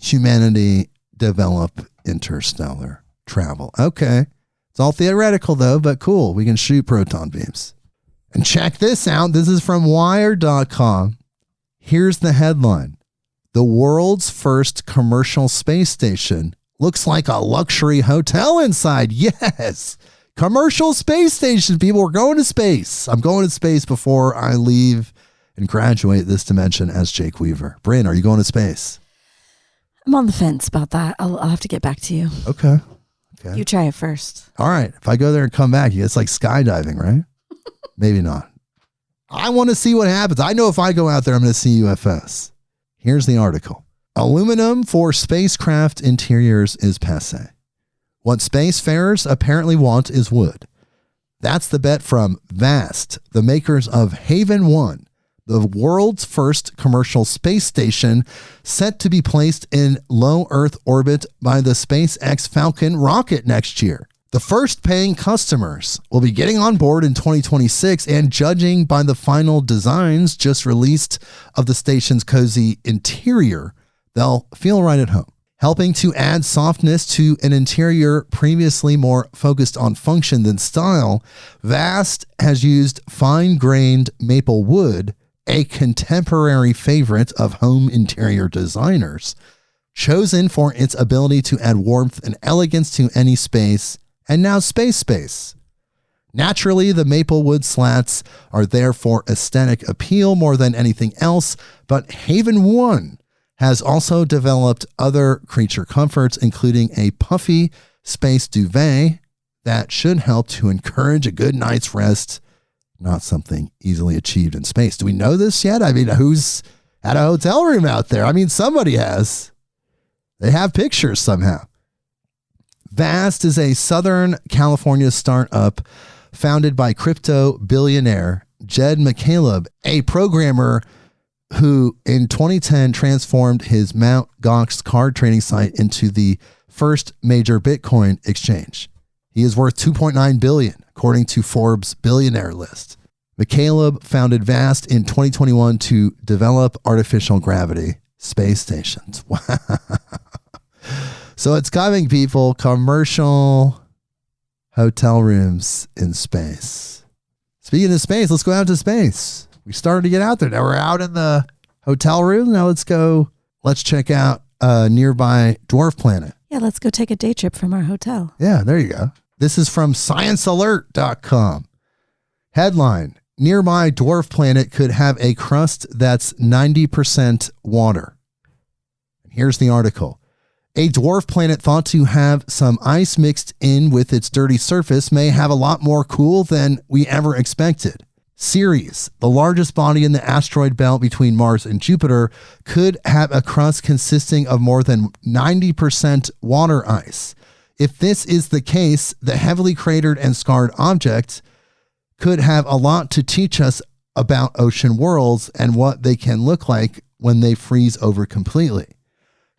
humanity develop interstellar travel. Okay. It's all theoretical though, but cool. We can shoot proton beams. And check this out. This is from Wired.com. Here's the headline. The world's first commercial space station looks like a luxury hotel inside. Yes. Commercial space station, people. We're going to space. I'm going to space before I leave and graduate this dimension as Jake Weaver. Brynn, are you going to space? I'm on the fence about that. I'll have to get back to you. Okay. You try it first. All right. If I go there and come back, it's like skydiving, right? Maybe not. I want to see what happens. I know if I go out there, I'm going to see UFOs. Here's the article. Aluminum for spacecraft interiors is passé. What spacefarers apparently want is wood. That's the bet from Vast, the makers of Haven 1, the world's first commercial space station set to be placed in low Earth orbit by the SpaceX Falcon rocket next year. The first paying customers will be getting on board in 2026, and judging by the final designs just released of the station's cozy interior, they'll feel right at home. Helping to add softness to an interior previously more focused on function than style, Vast has used fine-grained maple wood, a contemporary favorite of home interior designers, chosen for its ability to add warmth and elegance to any space, and now space. Naturally, the maple wood slats are there for aesthetic appeal more than anything else, but Haven 1 has also developed other creature comforts, including a puffy space duvet that should help to encourage a good night's rest, not something easily achieved in space. Do we know this yet? I mean, who's at a hotel room out there? I mean, somebody has. They have pictures somehow. Vast is a Southern California startup founded by crypto billionaire Jed McCaleb, a programmer who in 2010 transformed his Mt. Gox card trading site into the first major Bitcoin exchange. He is worth $2.9 billion, according to Forbes' billionaire list. McCaleb founded Vast in 2021 to develop artificial gravity space stations. Wow. So it's coming, people. Commercial hotel rooms in space. Speaking of space, let's go out to space. We started to get out there. Now we're out in the hotel room. Now let's go. Let's check out a nearby dwarf planet. Yeah, let's go take a day trip from our hotel. Yeah, there you go. This is from sciencealert.com. Headline: nearby dwarf planet could have a crust that's 90% water. Here's the article. A dwarf planet thought to have some ice mixed in with its dirty surface may have a lot more cool than we ever expected. Ceres, the largest body in the asteroid belt between Mars and Jupiter, could have a crust consisting of more than 90% water ice. If this is the case, the heavily cratered and scarred object could have a lot to teach us about ocean worlds and what they can look like when they freeze over completely.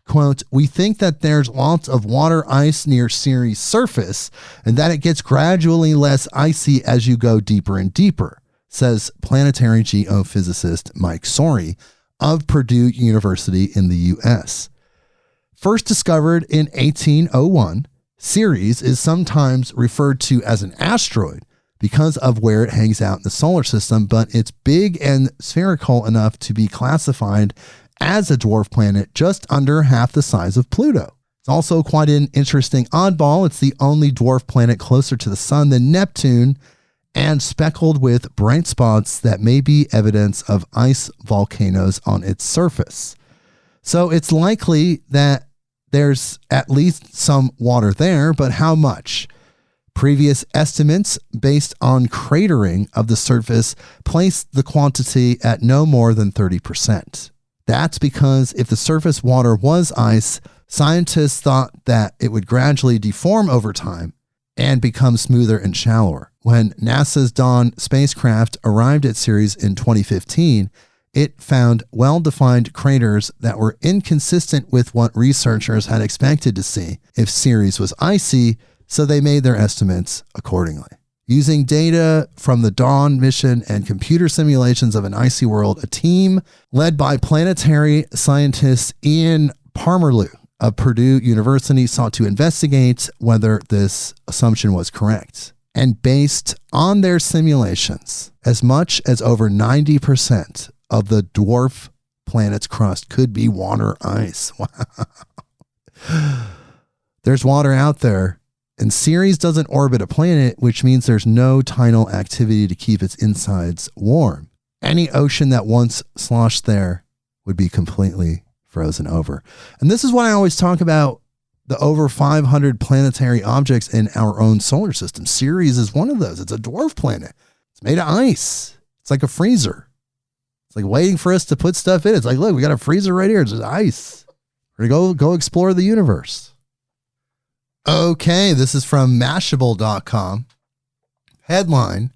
Quote, we think that there's lots of water ice near Ceres' surface and that it gets gradually less icy as you go deeper and deeper, says planetary geophysicist Mike Sorey of Purdue University in the U.S. First discovered in 1801, Ceres is sometimes referred to as an asteroid because of where it hangs out in the solar system, but it's big and spherical enough to be classified as a dwarf planet just under half the size of Pluto. It's also quite an interesting oddball. It's the only dwarf planet closer to the sun than Neptune and speckled with bright spots that may be evidence of ice volcanoes on its surface. So it's likely that there's at least some water there, but how much? Previous estimates based on cratering of the surface placed the quantity at no more than 30%. That's because if the surface water was ice, scientists thought that it would gradually deform over time and become smoother and shallower. When NASA's Dawn spacecraft arrived at Ceres in 2015, it found well-defined craters that were inconsistent with what researchers had expected to see if Ceres was icy, so they made their estimates accordingly. Using data from the Dawn mission and computer simulations of an icy world, a team led by planetary scientist Ian Parmerlew of Purdue University sought to investigate whether this assumption was correct. And based on their simulations, as much as over 90% of the dwarf planet's crust could be water ice. Wow. There's water out there. And Ceres doesn't orbit a planet, which means there's no tidal activity to keep its insides warm. Any ocean that once sloshed there would be completely frozen over. And this is why I always talk about the over 500 planetary objects in our own solar system. Ceres is one of those. It's a dwarf planet. It's made of ice. It's like a freezer. It's like waiting for us to put stuff in. It's like, look, we got a freezer right here. It's just ice. We're going to go explore the universe. Okay, this is from Mashable.com. Headline,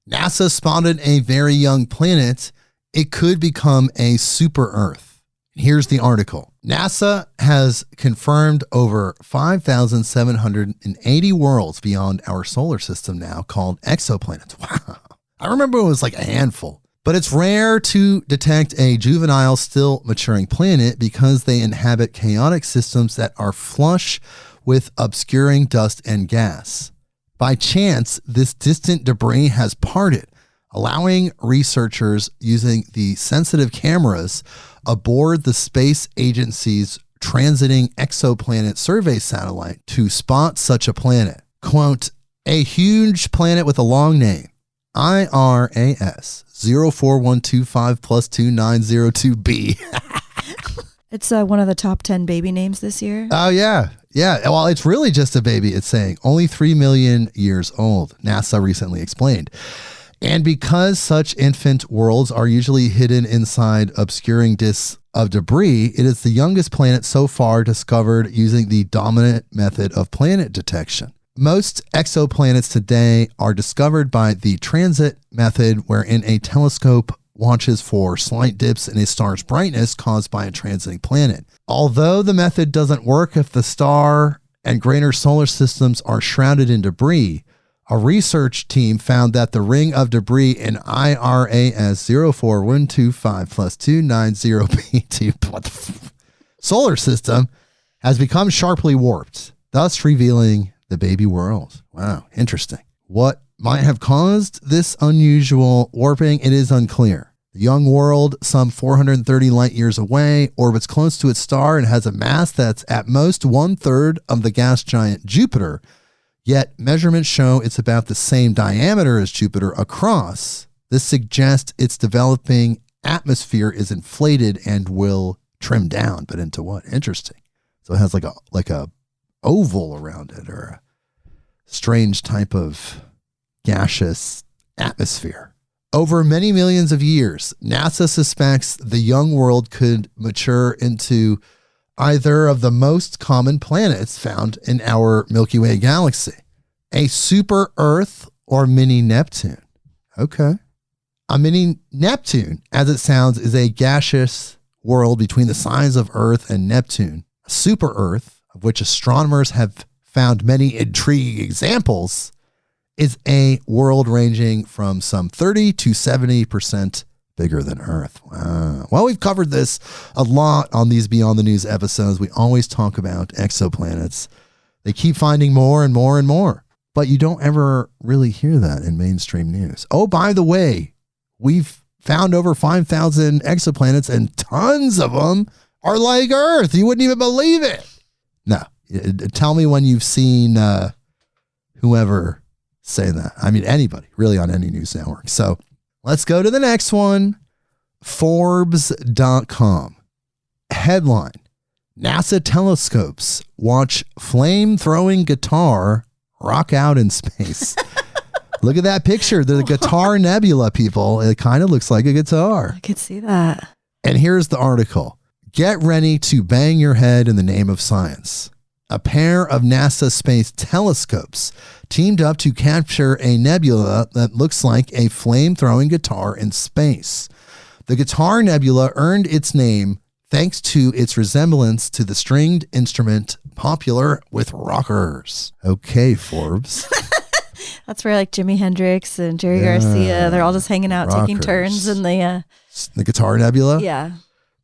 NASA spotted a very young planet. It could become a super Earth. Here's the article. NASA has confirmed over 5,780 worlds beyond our solar system now called exoplanets. Wow. I remember it was like a handful. But it's rare to detect a juvenile, still maturing planet because they inhabit chaotic systems that are flush with obscuring dust and gas. By chance, this distant debris has parted, allowing researchers using the sensitive cameras aboard the space agency's transiting exoplanet survey satellite to spot such a planet. Quote, a huge planet with a long name, IRAS 04125 plus 2902b. It's one of the top 10 baby names this year. Oh, yeah. Yeah. Well, it's really just a baby. It's saying only 3 million years old, NASA recently explained. And because such infant worlds are usually hidden inside obscuring disks of debris, it is the youngest planet so far discovered using the dominant method of planet detection. Most exoplanets today are discovered by the transit method, wherein a telescope watches for slight dips in a star's brightness caused by a transiting planet. Although the method doesn't work if the star and greater solar systems are shrouded in debris, a research team found that the ring of debris in IRAS 04125 plus 290b2 solar system has become sharply warped, thus revealing the baby world. Wow, interesting. What might have caused this unusual warping? It is unclear. The young world, some 430 light years away, orbits close to its star and has a mass that's at most 1/3 of the gas giant Jupiter. Yet measurements show it's about the same diameter as Jupiter across. This suggests its developing atmosphere is inflated and will trim down. But into what? Interesting. So it has like a oval around it, or a strange type of gaseous atmosphere. Over many millions of years, NASA suspects the young world could mature into either of the most common planets found in our Milky Way galaxy, a super Earth or mini Neptune. Okay. A mini Neptune, as it sounds, is a gaseous world between the size of Earth and Neptune. A super Earth, of which astronomers have found many intriguing examples, is a world ranging from some 30 to 70% bigger than Earth. Wow. Well, we've covered this a lot on these Beyond the News episodes. We always talk about exoplanets. They keep finding more and more and more, but you don't ever really hear that in mainstream news. Oh, by the way, we've found over 5,000 exoplanets and tons of them are like Earth. You wouldn't even believe it. No, tell me when you've seen whoever say that. I mean, anybody really on any news network. So let's go to the next one. Forbes.com. Headline, NASA telescopes watch flame-throwing guitar rock out in space. Look at that picture. The guitar nebula, people. It kind of looks like a guitar. I could see that. And here's the article. Get ready to bang your head in the name of science. A pair of NASA space telescopes teamed up to capture a nebula that looks like a flame-throwing guitar in space. The guitar nebula earned its name thanks to its resemblance to the stringed instrument popular with rockers. Okay, Forbes. That's where like Jimi Hendrix and Jerry Garcia, they're all just hanging out, rockers. taking turns in the guitar nebula? Yeah.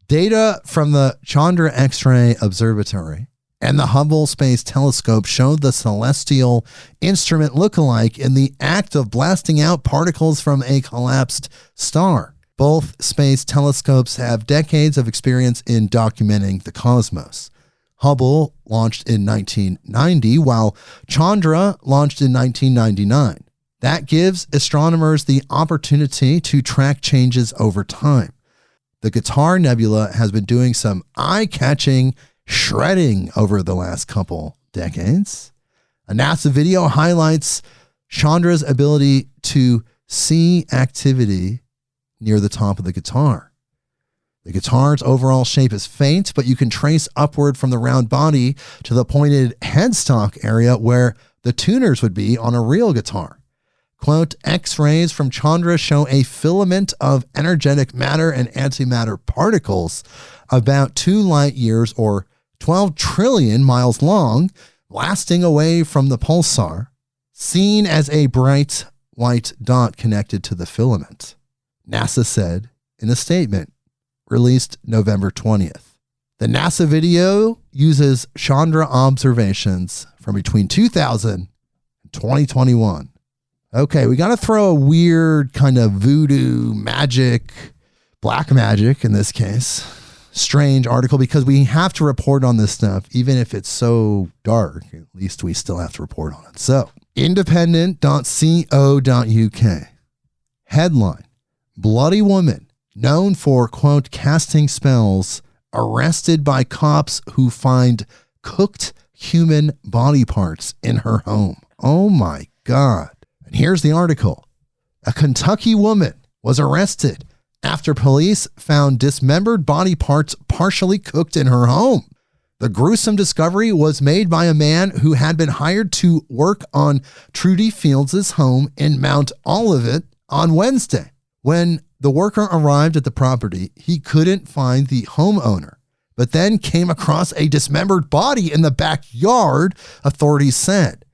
Data from the Chandra X-ray Observatory and the Hubble Space Telescope showed the celestial instrument lookalike in the act of blasting out particles from a collapsed star. Both space telescopes have decades of experience in documenting the cosmos. Hubble launched in 1990, while Chandra launched in 1999. That gives astronomers the opportunity to track changes over time. The Guitar Nebula has been doing some eye-catching shredding over the last couple decades. A NASA video highlights Chandra's ability to see activity near the top of the guitar. The guitar's overall shape is faint, but you can trace upward from the round body to the pointed headstock area where the tuners would be on a real guitar. Quote, X-rays from Chandra show a filament of energetic matter and antimatter particles about 2 light years or 12 trillion miles long, blasting away from the pulsar, seen as a bright white dot connected to the filament, NASA said in a statement released November 20th. The NASA video uses Chandra observations from between 2000 and 2021. Okay, we got to throw a weird kind of voodoo magic, black magic in this case, strange article, because we have to report on this stuff, even if it's so dark. At least we still have to report on it. So, independent.co.uk. Headline, Bloody woman known for, quote, casting spells, arrested by cops who find cooked human body parts in her home. Oh my God. And here's the article. A Kentucky woman was arrested after police found dismembered body parts partially cooked in her home. The gruesome discovery was made by a man who had been hired to work on Trudy Fields' home in Mount Olivet on Wednesday. When the worker arrived at the property, he couldn't find the homeowner, but then came across a dismembered body in the backyard, authorities said.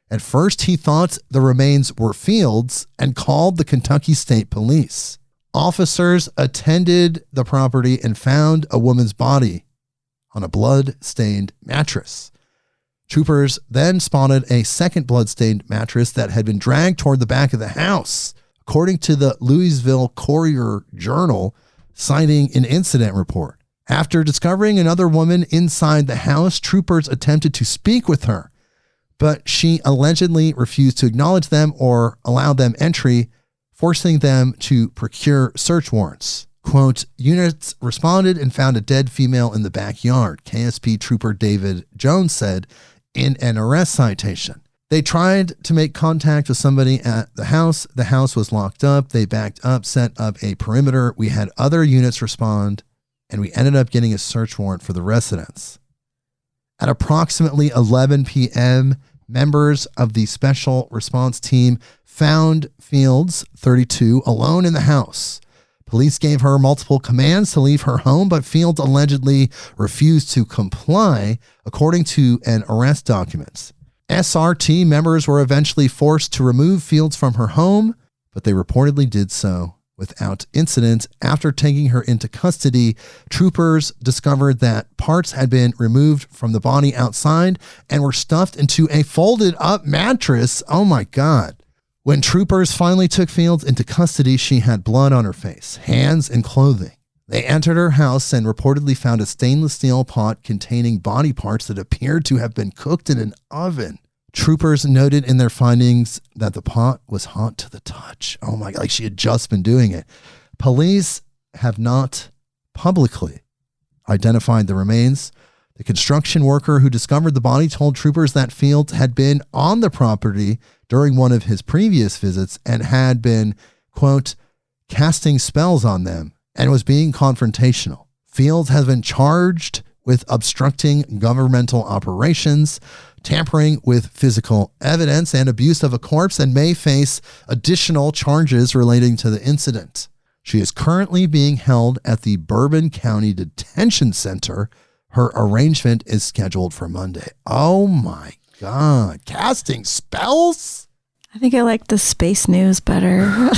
At first, he thought the remains were Fields and called the Kentucky State Police. Officers attended the property and found a woman's body on a blood-stained mattress. Troopers then spotted a second blood-stained mattress that had been dragged toward the back of the house, according to the Louisville Courier-Journal, citing an incident report. After discovering another woman inside the house, troopers attempted to speak with her, but she allegedly refused to acknowledge them or allow them entry, forcing them to procure search warrants. Quote, units responded and found a dead female in the backyard, KSP Trooper David Jones said in an arrest citation. They tried to make contact with somebody at the house. The house was locked up. They backed up, set up a perimeter. We had other units respond, and we ended up getting a search warrant for the residence. At approximately 11 p.m., members of the special response team found Fields, 32, alone in the house. Police gave her multiple commands to leave her home, but Fields allegedly refused to comply, according to an arrest documents. SRT members were eventually forced to remove Fields from her home, but they reportedly did so without incident. After taking her into custody, troopers discovered that parts had been removed from the body outside and were stuffed into a folded up mattress. Oh my God. When troopers finally took Fields into custody, she had blood on her face, hands, and clothing. They entered her house and reportedly found a stainless steel pot containing body parts that appeared to have been cooked in an oven. Troopers noted in their findings that the pot was hot to the touch. Oh my God, like she had just been doing it. Police have not publicly identified the remains. The construction worker who discovered the body told troopers that Fields had been on the property during one of his previous visits and had been, quote, casting spells on them and was being confrontational. Fields has been charged with obstructing governmental operations, tampering with physical evidence, and abuse of a corpse, and may face additional charges relating to the incident. She is currently being held at the Bourbon County Detention Center. Her arraignment is scheduled for Monday. Oh my God. Casting spells? I think I like the space news better.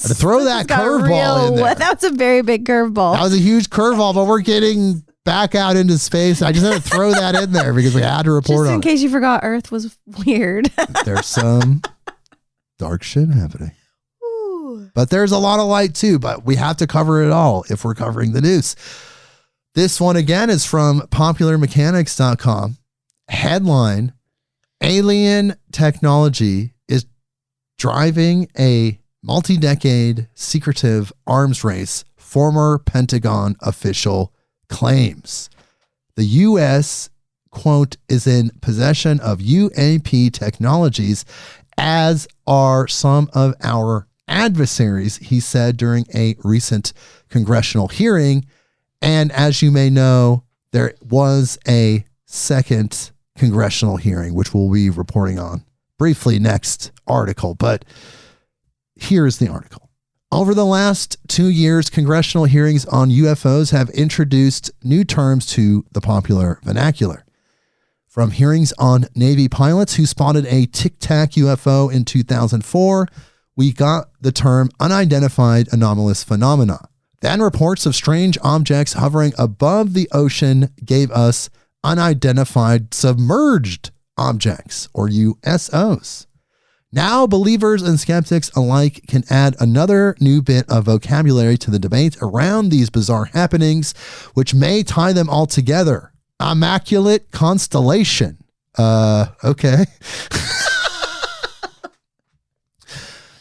To throw that curveball in there. That was a very big curveball. That was a huge curveball, but we're getting back out into space. I just had to throw that in there because we had to report on it. Just in case you forgot Earth was weird. There's some dark shit happening. Ooh. But there's a lot of light too, but we have to cover it all if we're covering the news. This one again is from popularmechanics.com. Headline: Alien technology is driving a multi-decade secretive arms race, former Pentagon official claims. The U.S., quote, is in possession of UAP technologies, as are some of our adversaries, he said during a recent congressional hearing. And as you may know, there was a second congressional hearing, which we'll be reporting on briefly next article. But here's the article. Over the last 2 years, congressional hearings on UFOs have introduced new terms to the popular vernacular. From hearings on Navy pilots who spotted a Tic Tac UFO in 2004, we got the term unidentified anomalous phenomena. Then reports of strange objects hovering above the ocean gave us unidentified submerged objects, or USOs. Now believers and skeptics alike can add another new bit of vocabulary to the debate around these bizarre happenings, which may tie them all together. Immaculate constellation. Okay.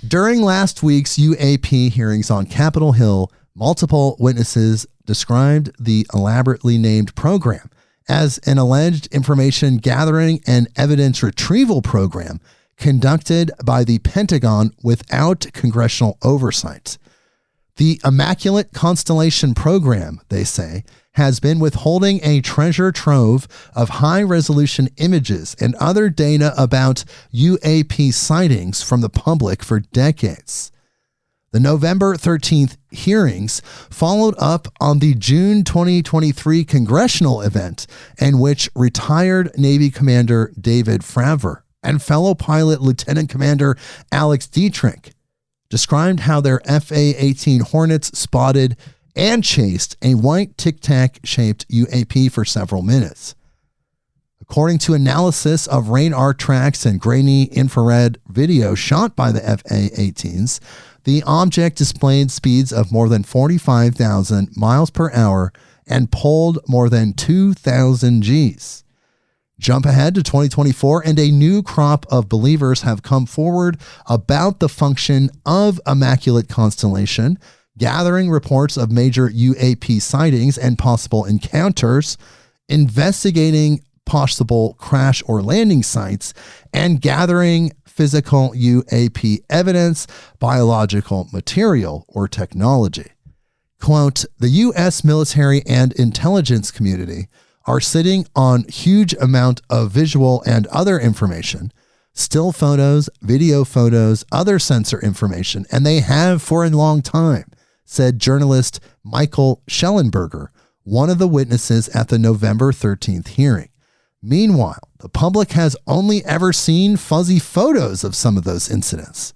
During last week's UAP hearings on Capitol Hill, multiple witnesses described the elaborately named program as an alleged information gathering and evidence retrieval program conducted by the Pentagon without congressional oversight. The Immaculate Constellation program, they say, has been withholding a treasure trove of high-resolution images and other data about UAP sightings from the public for decades. The November 13th hearings followed up on the June 2023 congressional event in which retired Navy Commander David Fravor and fellow pilot Lieutenant Commander Alex Dietrich described how their FA-18 Hornets spotted and chased a white Tic Tac-shaped UAP for several minutes. According to analysis of radar tracks and grainy infrared video shot by the FA-18s, the object displayed speeds of more than 45,000 miles per hour and pulled more than 2,000 Gs. Jump ahead to 2024, and a new crop of believers have come forward about the function of Immaculate Constellation, gathering reports of major UAP sightings and possible encounters, investigating possible crash or landing sites, and gathering physical UAP evidence, biological material, or technology. Quote, the U.S. military and intelligence community are sitting on huge amount of visual and other information, still photos, video photos, other sensor information, and they have for a long time, said journalist Michael Schellenberger, one of the witnesses at the November 13th hearing. Meanwhile, the public has only ever seen fuzzy photos of some of those incidents.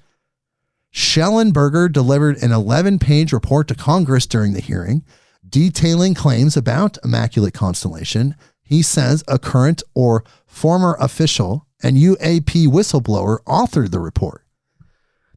Schellenberger delivered an 11-page report to Congress during the hearing, detailing claims about Immaculate Constellation. He says a current or former official and UAP whistleblower authored the report.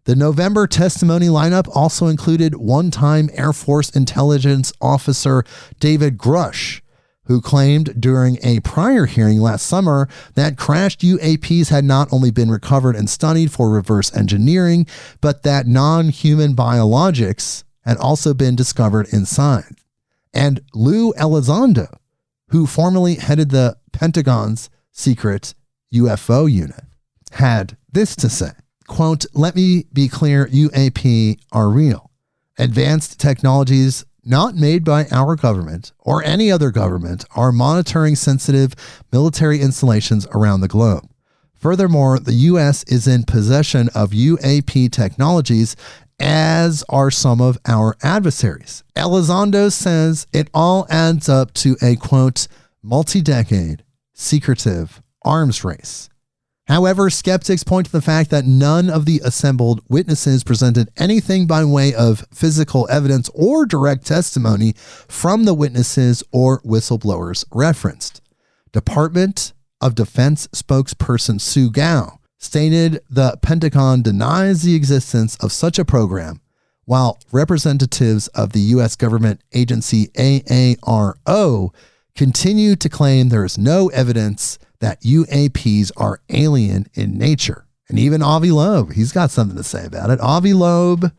The November testimony lineup also included one-time Air Force intelligence officer David Grush, who claimed during a prior hearing last summer that crashed UAPs had not only been recovered and studied for reverse engineering, but that non-human biologics had also been discovered inside. And Lou Elizondo, who formerly headed the Pentagon's secret UFO unit, had this to say, quote, let me be clear, UAP are real. Advanced technologies not made by our government or any other government are monitoring sensitive military installations around the globe. Furthermore, the U.S. is in possession of UAP technologies, as are some of our adversaries. Elizondo says it all adds up to a, quote, multi-decade, secretive arms race. However, skeptics point to the fact that none of the assembled witnesses presented anything by way of physical evidence or direct testimony from the witnesses or whistleblowers referenced. Department of Defense spokesperson Sue Gao stated the Pentagon denies the existence of such a program, while representatives of the U.S. government agency AARO continue to claim there is no evidence that UAPs are alien in nature. And even Avi Loeb, he's got something to say about it. Avi Loeb,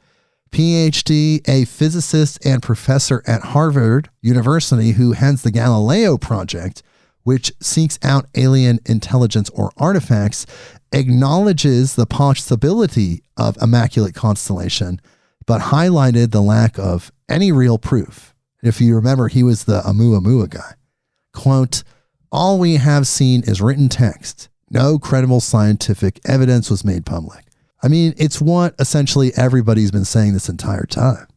PhD, a physicist and professor at Harvard University who heads the Galileo Project, which seeks out alien intelligence or artifacts, acknowledges the possibility of Immaculate Constellation, but highlighted the lack of any real proof. If you remember, he was the Oumuamua guy. Quote, "All we have seen is written text. No credible scientific evidence was made public." I mean, it's what essentially everybody's been saying this entire time.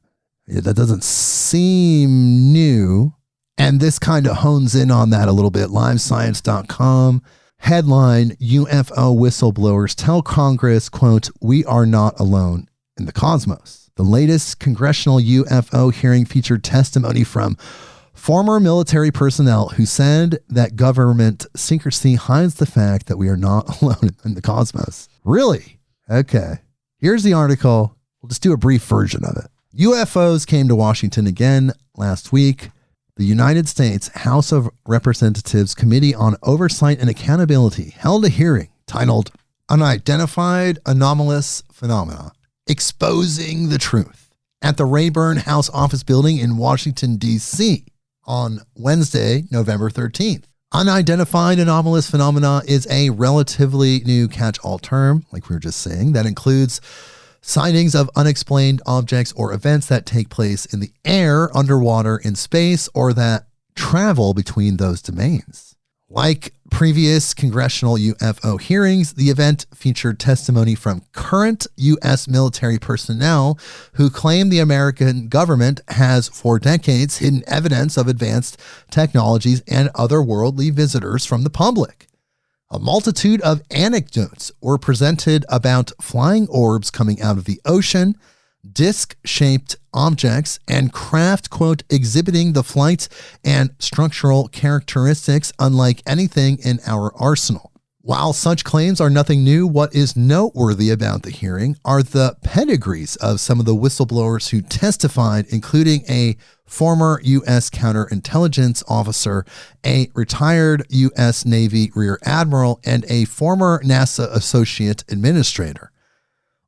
That doesn't seem new. And this kind of hones in on that a little bit. LiveScience.com headline, UFO whistleblowers tell Congress, quote, "We are not alone in the cosmos." The latest congressional UFO hearing featured testimony from former military personnel who said that government secrecy hides the fact that we are not alone in the cosmos. Really? Okay. Here's the article. We'll just do a brief version of it. UFOs came to Washington again last week. The United States House of Representatives Committee on Oversight and Accountability held a hearing titled Unidentified Anomalous Phenomena, Exposing the Truth at the Rayburn House Office Building in Washington, D.C. on Wednesday, November 13th. Unidentified anomalous phenomena is a relatively new catch-all term, like we were just saying, that includes sightings of unexplained objects or events that take place in the air, underwater, in space, or that travel between those domains. Like previous congressional UFO hearings, the event featured testimony from current U.S. military personnel who claim the American government has for decades hidden evidence of advanced technologies and otherworldly visitors from the public. A multitude of anecdotes were presented about flying orbs coming out of the ocean, disc-shaped objects, and craft, quote, exhibiting the flight and structural characteristics unlike anything in our arsenal. While such claims are nothing new, what is noteworthy about the hearing are the pedigrees of some of the whistleblowers who testified, including a former U.S. counterintelligence officer, a retired U.S. Navy Rear Admiral, and a former NASA associate administrator.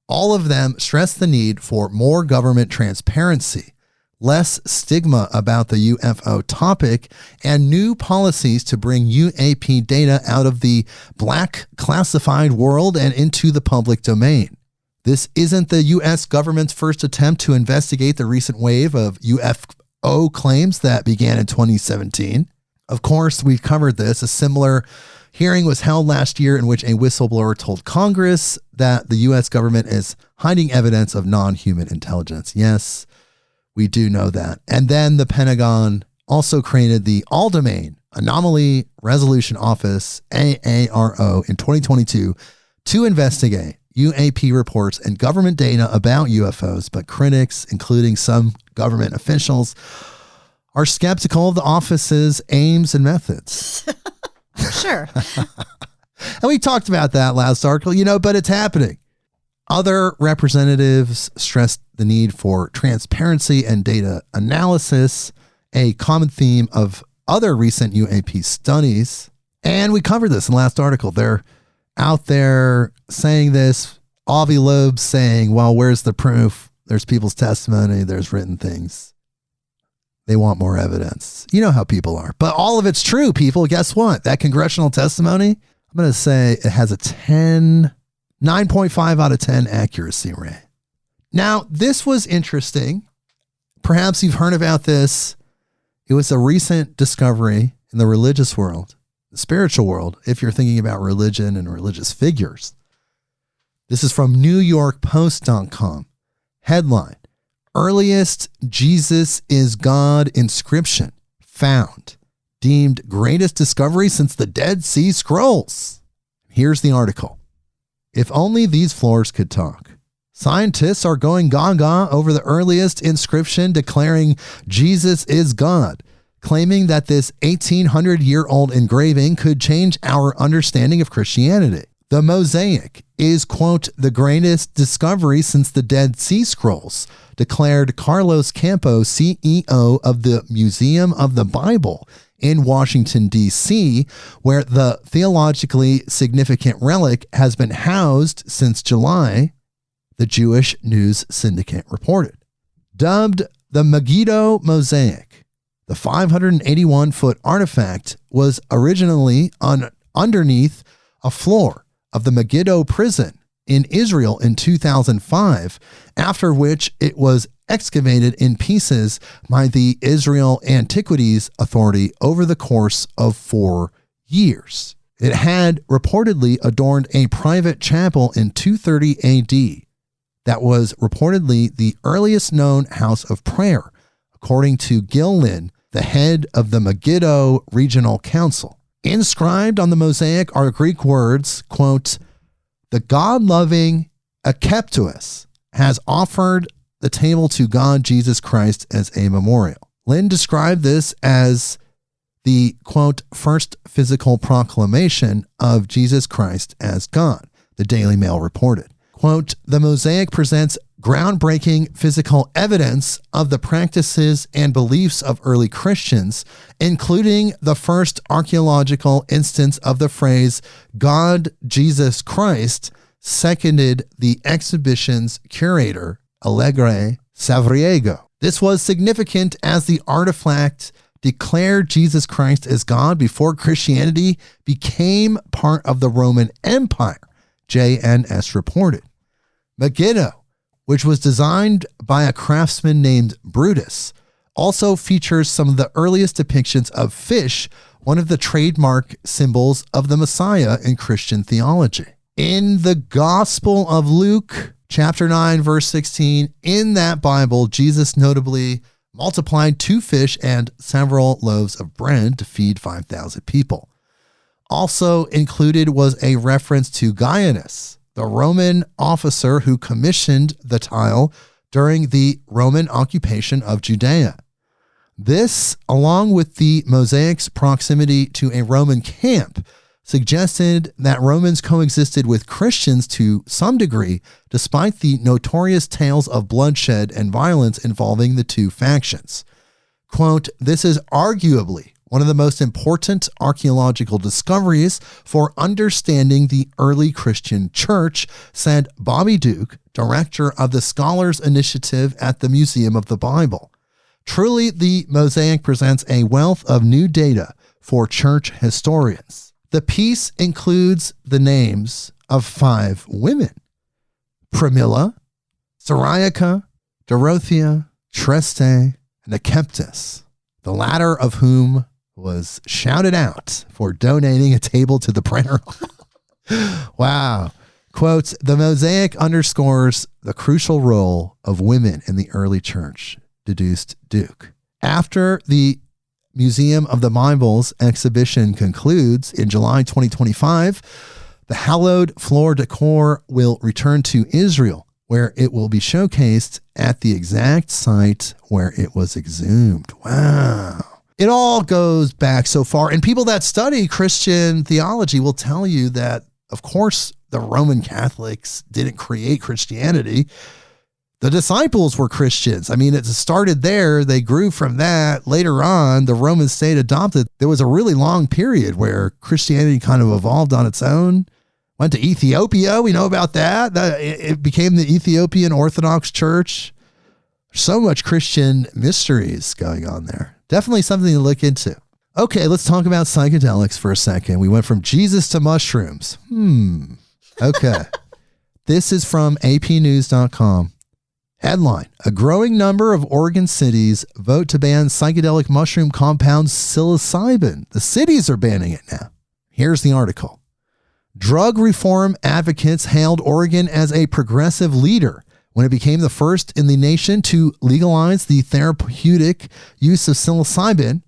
All of them stress the need for more government transparency, less stigma about the UFO topic, and new policies to bring UAP data out of the black classified world and into the public domain. This isn't the U.S. government's first attempt to investigate the recent wave of UFO claims that began in 2017. Of course, we've covered this. A similar hearing was held last year in which a whistleblower told Congress that the U.S. government is hiding evidence of non-human intelligence. Yes, we do know that. And then the Pentagon also created the All-Domain Anomaly Resolution Office, AARO, in 2022 to investigate UAP reports and government data about UFOs, but critics, including some government officials, are skeptical of the office's aims and methods. Sure. And we talked about that last article, but it's happening. Other representatives stressed the need for transparency and data analysis, a common theme of other recent UAP studies. And we covered this in the last article. They're out there saying this. Avi Loeb saying, well, where's the proof? There's people's testimony. There's written things. They want more evidence. You know how people are. But all of it's true, people. Guess what? That congressional testimony, I'm going to say it has a 9.5 out of 10 accuracy rate. Now, this was interesting. Perhaps you've heard about this. It was a recent discovery in the religious world, the spiritual world, if you're thinking about religion and religious figures. This is from NewYorkPost.com. Headline, earliest Jesus is God inscription found, deemed greatest discovery since the Dead Sea Scrolls. Here's the article. If only these floors could talk. Scientists are going gaga over the earliest inscription declaring Jesus is God, claiming that this 1,800-year-old engraving could change our understanding of Christianity. The mosaic is, quote, the greatest discovery since the Dead Sea Scrolls, declared Carlos Campo, CEO of the Museum of the Bible in Washington, D.C., where the theologically significant relic has been housed since July, the Jewish News Syndicate reported. Dubbed the Megiddo Mosaic, the 581-foot artifact was originally underneath a floor of the Megiddo prison in Israel in 2005, after which it was excavated in pieces by the Israel Antiquities Authority over the course of 4 years. It had reportedly adorned a private chapel in 230 AD that was reportedly the earliest known house of prayer, according to Gil Lin, the head of the Megiddo Regional Council. Inscribed on the mosaic are Greek words, quote, the God-loving Akeptuus has offered the table to God Jesus Christ as a memorial. Lin described this as the, quote, first physical proclamation of Jesus Christ as God, the Daily Mail reported. Quote, the mosaic presents groundbreaking physical evidence of the practices and beliefs of early Christians, including the first archaeological instance of the phrase God Jesus Christ, seconded the exhibition's curator, Alegre Savriego. This was significant as the artifact declared Jesus Christ as God before Christianity became part of the Roman Empire, JNS reported. Megiddo, which was designed by a craftsman named Brutus, also features some of the earliest depictions of fish, one of the trademark symbols of the Messiah in Christian theology. In the Gospel of Luke, chapter 9, verse 16, in that Bible, Jesus notably multiplied 2 fish and several loaves of bread to feed 5,000 people. Also included was a reference to Gaius, the Roman officer who commissioned the tile during the Roman occupation of Judea. This, along with the mosaic's proximity to a Roman camp, suggested that Romans coexisted with Christians to some degree, despite the notorious tales of bloodshed and violence involving the two factions. Quote, this is arguably one of the most important archaeological discoveries for understanding the early Christian church, said Bobby Duke, director of the Scholars Initiative at the Museum of the Bible. Truly, the mosaic presents a wealth of new data for church historians. The piece includes the names of 5 women: Primilla, Syriaca, Dorothea, Treste, and Akeptus, the latter of whom was shouted out for donating a table to the prayer hall. Wow. Quote, the mosaic underscores the crucial role of women in the early church, deduced Duke. After the Museum of the Bible's exhibition concludes in July 2025, the hallowed floor decor will return to Israel, where it will be showcased at the exact site where it was exhumed. Wow. It all goes back so far. And people that study Christian theology will tell you that, of course, the Roman Catholics didn't create Christianity. The disciples were Christians. I mean, it started there. They grew from that. Later on, the Roman state adopted. There was a really long period where Christianity kind of evolved on its own. Went to Ethiopia. We know about that. It became the Ethiopian Orthodox Church. So much Christian mysteries going on there. Definitely something to look into. Okay, let's talk about psychedelics for a second. We went from Jesus to mushrooms. Okay. This is from apnews.com. Headline, a growing number of Oregon cities vote to ban psychedelic mushroom compound psilocybin. The cities are banning it now. Here's the article. Drug reform advocates hailed Oregon as a progressive leader when it became the first in the nation to legalize the therapeutic use of psilocybin,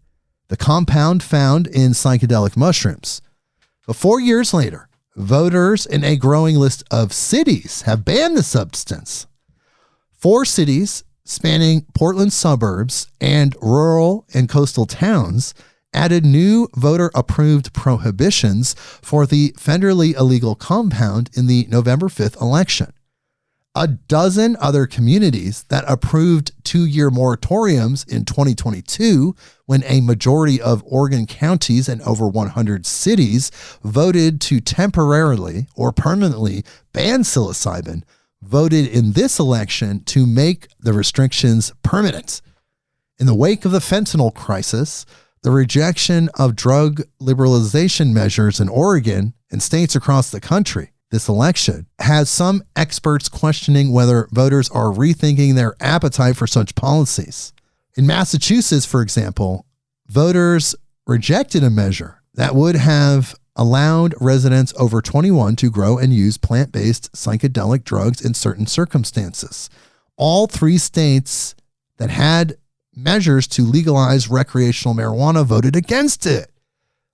the compound found in psychedelic mushrooms. But 4 years later, voters in a growing list of cities have banned the substance. 4 cities spanning Portland suburbs and rural and coastal towns added new voter-approved prohibitions for the federally illegal compound in the November 5th election. A dozen other communities that approved 2-year moratoriums in 2022, when a majority of Oregon counties and over 100 cities voted to temporarily or permanently ban psilocybin, voted in this election to make the restrictions permanent. In the wake of the fentanyl crisis, the rejection of drug liberalization measures in Oregon and states across the country, this election has some experts questioning whether voters are rethinking their appetite for such policies. In Massachusetts, for example, voters rejected a measure that would have allowed residents over 21 to grow and use plant-based psychedelic drugs in certain circumstances. All 3 states that had measures to legalize recreational marijuana voted against it.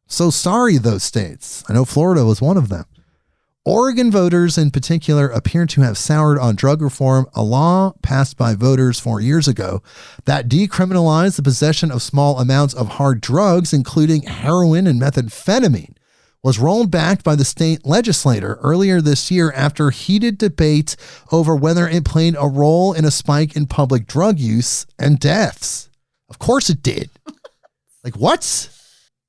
So sorry, those states. I know Florida was one of them. Oregon voters in particular appear to have soured on drug reform, a law passed by voters 4 years ago that decriminalized the possession of small amounts of hard drugs, including heroin and methamphetamine, was rolled back by the state legislature earlier this year after heated debate over whether it played a role in a spike in public drug use and deaths. Of course it did. Like what?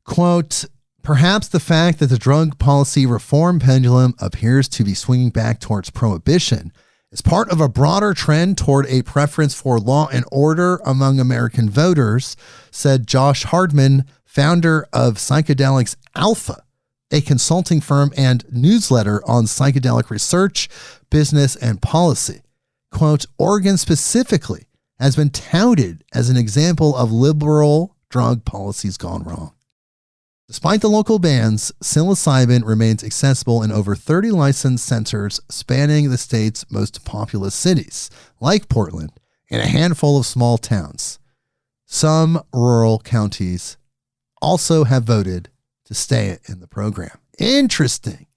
Quote, perhaps the fact that the drug policy reform pendulum appears to be swinging back towards prohibition is part of a broader trend toward a preference for law and order among American voters, said Josh Hardman, founder of Psychedelics Alpha, a consulting firm and newsletter on psychedelic research, business, and policy. Quote, Oregon specifically has been touted as an example of liberal drug policies gone wrong. Despite the local bans, psilocybin remains accessible in over 30 licensed centers spanning the state's most populous cities, like Portland, and a handful of small towns. Some rural counties also have voted to stay in the program. Interesting.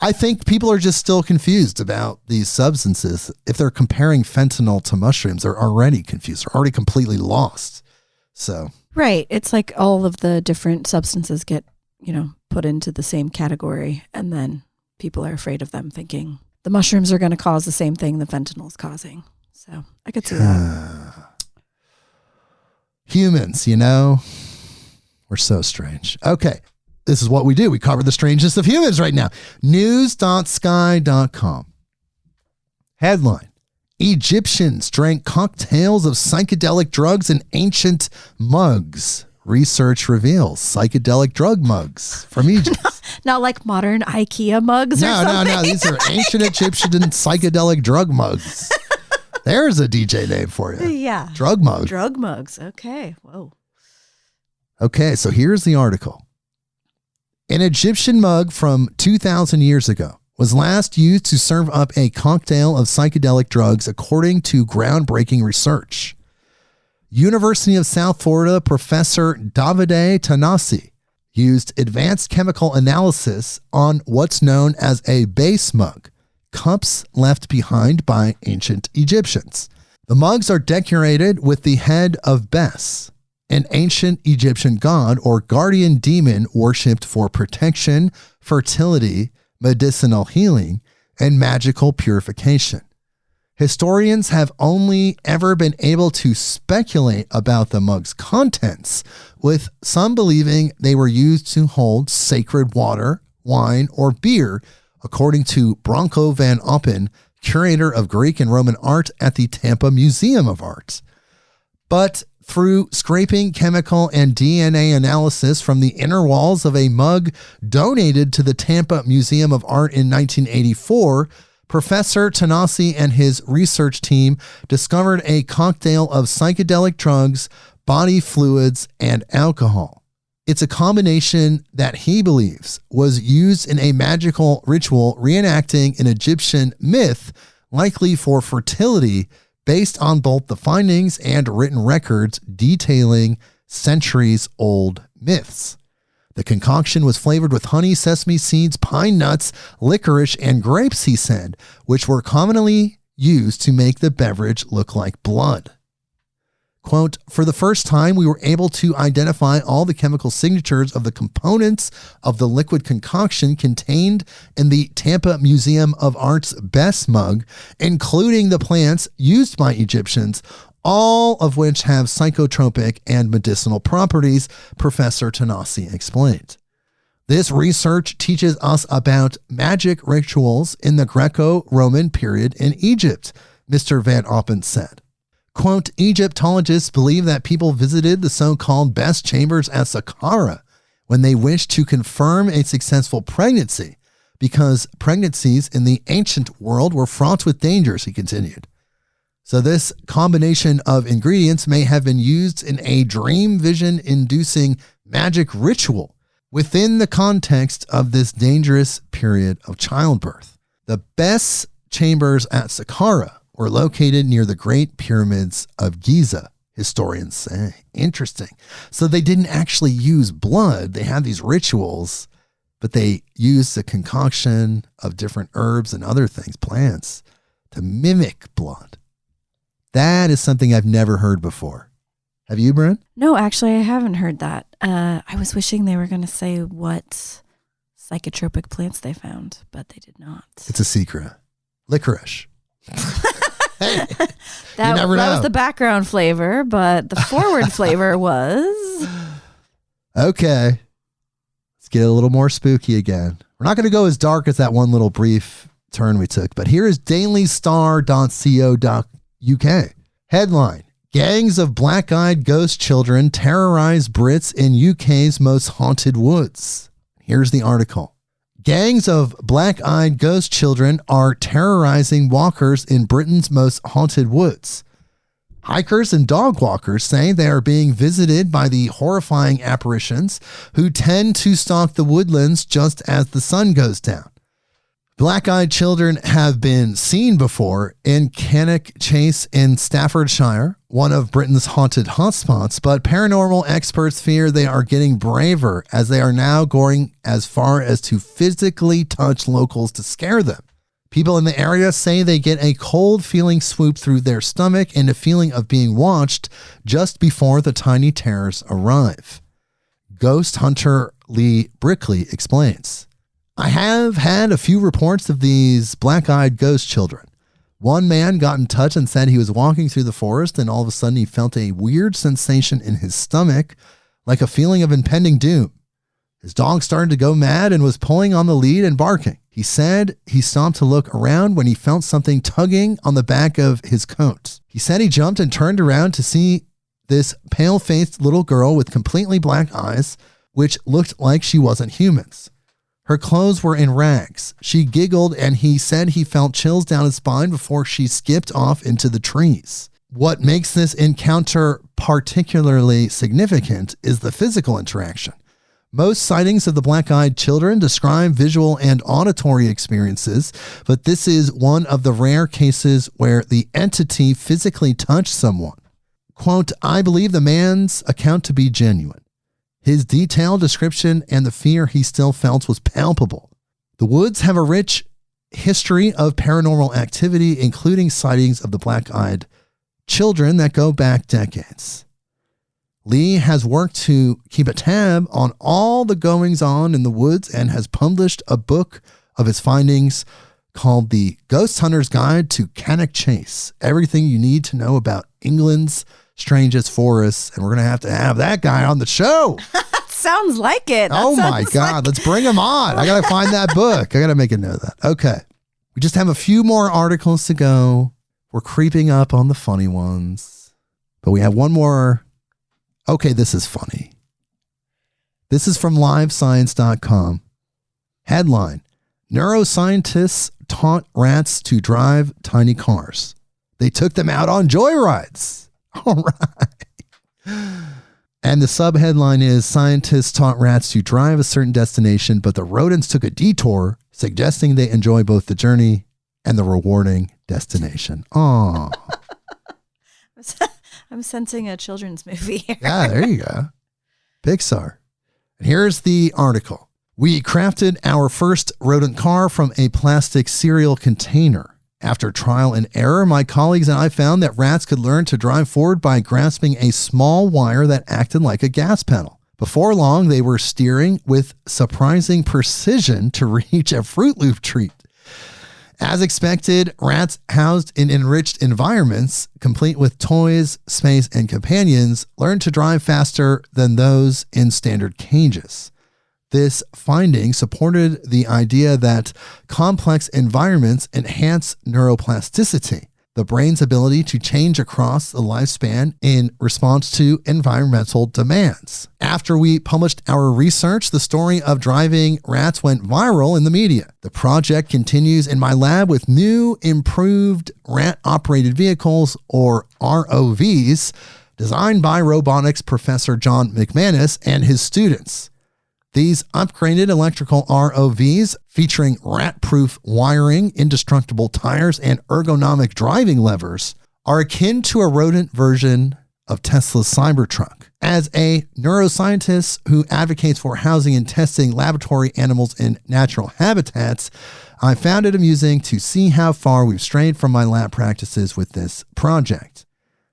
I think people are just still confused about these substances. If they're comparing fentanyl to mushrooms, they're already confused. They're already completely lost. So... Right. It's like all of the different substances get, put into the same category, and then people are afraid of them, thinking the mushrooms are going to cause the same thing the fentanyl is causing. So I could see that. Humans, we're so strange. Okay. This is what we do. We cover the strangest of humans right now. News.sky.com. Headline. Egyptians drank cocktails of psychedelic drugs in ancient mugs. Research reveals psychedelic drug mugs from Egypt. Not like modern IKEA mugs or something? No. These are ancient Egyptian psychedelic drug mugs. There's a DJ name for you. Yeah. Drug mugs. Drug mugs. Okay. Whoa. Okay, so here's the article. An Egyptian mug from 2,000 years ago was last used to serve up a cocktail of psychedelic drugs, according to groundbreaking research. University of South Florida professor Davide Tanasi used advanced chemical analysis on what's known as a base mug, cups left behind by ancient Egyptians. The mugs are decorated with the head of Bes, an ancient Egyptian god or guardian demon worshipped for protection, fertility, medicinal healing, and magical purification. Historians have only ever been able to speculate about the mug's contents, with some believing they were used to hold sacred water, wine, or beer, according to Branko van Oppen, curator of Greek and Roman art at the Tampa Museum of Art. But through scraping chemical and DNA analysis from the inner walls of a mug donated to the Tampa Museum of Art in 1984, Professor Tanasi and his research team discovered a cocktail of psychedelic drugs, body fluids, and alcohol. It's a combination that he believes was used in a magical ritual reenacting an Egyptian myth, likely for fertility, based on both the findings and written records detailing centuries-old myths. The concoction was flavored with honey, sesame seeds, pine nuts, licorice, and grapes, he said, which were commonly used to make the beverage look like blood. Quote, for the first time, we were able to identify all the chemical signatures of the components of the liquid concoction contained in the Tampa Museum of Art's best mug, including the plants used by Egyptians, all of which have psychotropic and medicinal properties, Professor Tanasi explained. This research teaches us about magic rituals in the Greco-Roman period in Egypt, Mr. Van Oppen said. Quote, Egyptologists believe that people visited the so-called best chambers at Saqqara when they wished to confirm a successful pregnancy, because pregnancies in the ancient world were fraught with dangers, he continued. So this combination of ingredients may have been used in a dream vision-inducing magic ritual within the context of this dangerous period of childbirth. The best chambers at Saqqara were located near the Great Pyramids of Giza, historians say. Interesting. So they didn't actually use blood. They had these rituals, but they used a concoction of different herbs and other things, plants, to mimic blood. That is something I've never heard before. Have you, Brynn? No, actually, I haven't heard that. I was wishing they were going to say what psychotropic plants they found, but they did not. It's a secret. Licorice. Hey, that you never know. That was the background flavor, but the forward flavor was... Okay. Let's get a little more spooky again. We're not going to go as dark as that one little brief turn we took, but here is dailystar.co.uk. Headline, gangs of black-eyed ghost children terrorize Brits in UK's most haunted woods. Here's the article. Gangs of black-eyed ghost children are terrorizing walkers in Britain's most haunted woods. Hikers and dog walkers say they are being visited by the horrifying apparitions who tend to stalk the woodlands just as the sun goes down. Black-eyed children have been seen before in Cannock Chase in Staffordshire, one of Britain's haunted hotspots, but paranormal experts fear they are getting braver as they are now going as far as to physically touch locals to scare them. People in the area say they get a cold feeling swoop through their stomach and a feeling of being watched just before the tiny terrors arrive. Ghost hunter Lee Brickley explains. I have had a few reports of these black-eyed ghost children. One man got in touch and said he was walking through the forest and all of a sudden he felt a weird sensation in his stomach, like a feeling of impending doom. His dog started to go mad and was pulling on the lead and barking. He said he stopped to look around when he felt something tugging on the back of his coat. He said he jumped and turned around to see this pale-faced little girl with completely black eyes, which looked like she wasn't humans. Her clothes were in rags. She giggled and he said he felt chills down his spine before she skipped off into the trees. What makes this encounter particularly significant is the physical interaction. Most sightings of the black-eyed children describe visual and auditory experiences, but this is one of the rare cases where the entity physically touched someone. Quote, I believe the man's account to be genuine. His detailed description and the fear he still felt was palpable. The woods have a rich history of paranormal activity, including sightings of the black-eyed children that go back decades. Lee has worked to keep a tab on all the goings-on in the woods and has published a book of his findings called The Ghost Hunter's Guide to Cannock Chase, everything you need to know about England's strangest forests. And we're going to have that guy on the show. Sounds like it. Oh my God. Let's bring him on. I got to find that book. I got to make a note of that. Okay. We just have a few more articles to go. We're creeping up on the funny ones, but we have one more. Okay, this is funny. This is from livescience.com. Headline, neuroscientists taught rats to drive tiny cars. They took them out on joyrides. All right. And the subheadline is, scientists taught rats to drive a certain destination, but the rodents took a detour, suggesting they enjoy both the journey and the rewarding destination. Aw. I'm sensing a children's movie here. Yeah, there you go. Pixar. And here's the article. We crafted our first rodent car from a plastic cereal container. After trial and error, my colleagues and I found that rats could learn to drive forward by grasping a small wire that acted like a gas pedal. Before long, they were steering with surprising precision to reach a Fruit Loop treat. As expected, rats housed in enriched environments, complete with toys, space, and companions, learn to drive faster than those in standard cages. This finding supported the idea that complex environments enhance neuroplasticity, the brain's ability to change across the lifespan in response to environmental demands. After we published our research, the story of driving rats went viral in the media. The project continues in my lab with new, improved rat-operated vehicles, or ROVs, designed by robotics professor John McManus and his students. These upgraded electrical ROVs, featuring rat-proof wiring, indestructible tires, and ergonomic driving levers, are akin to a rodent version of Tesla's Cybertruck. As a neuroscientist who advocates for housing and testing laboratory animals in natural habitats, I found it amusing to see how far we've strayed from my lab practices with this project.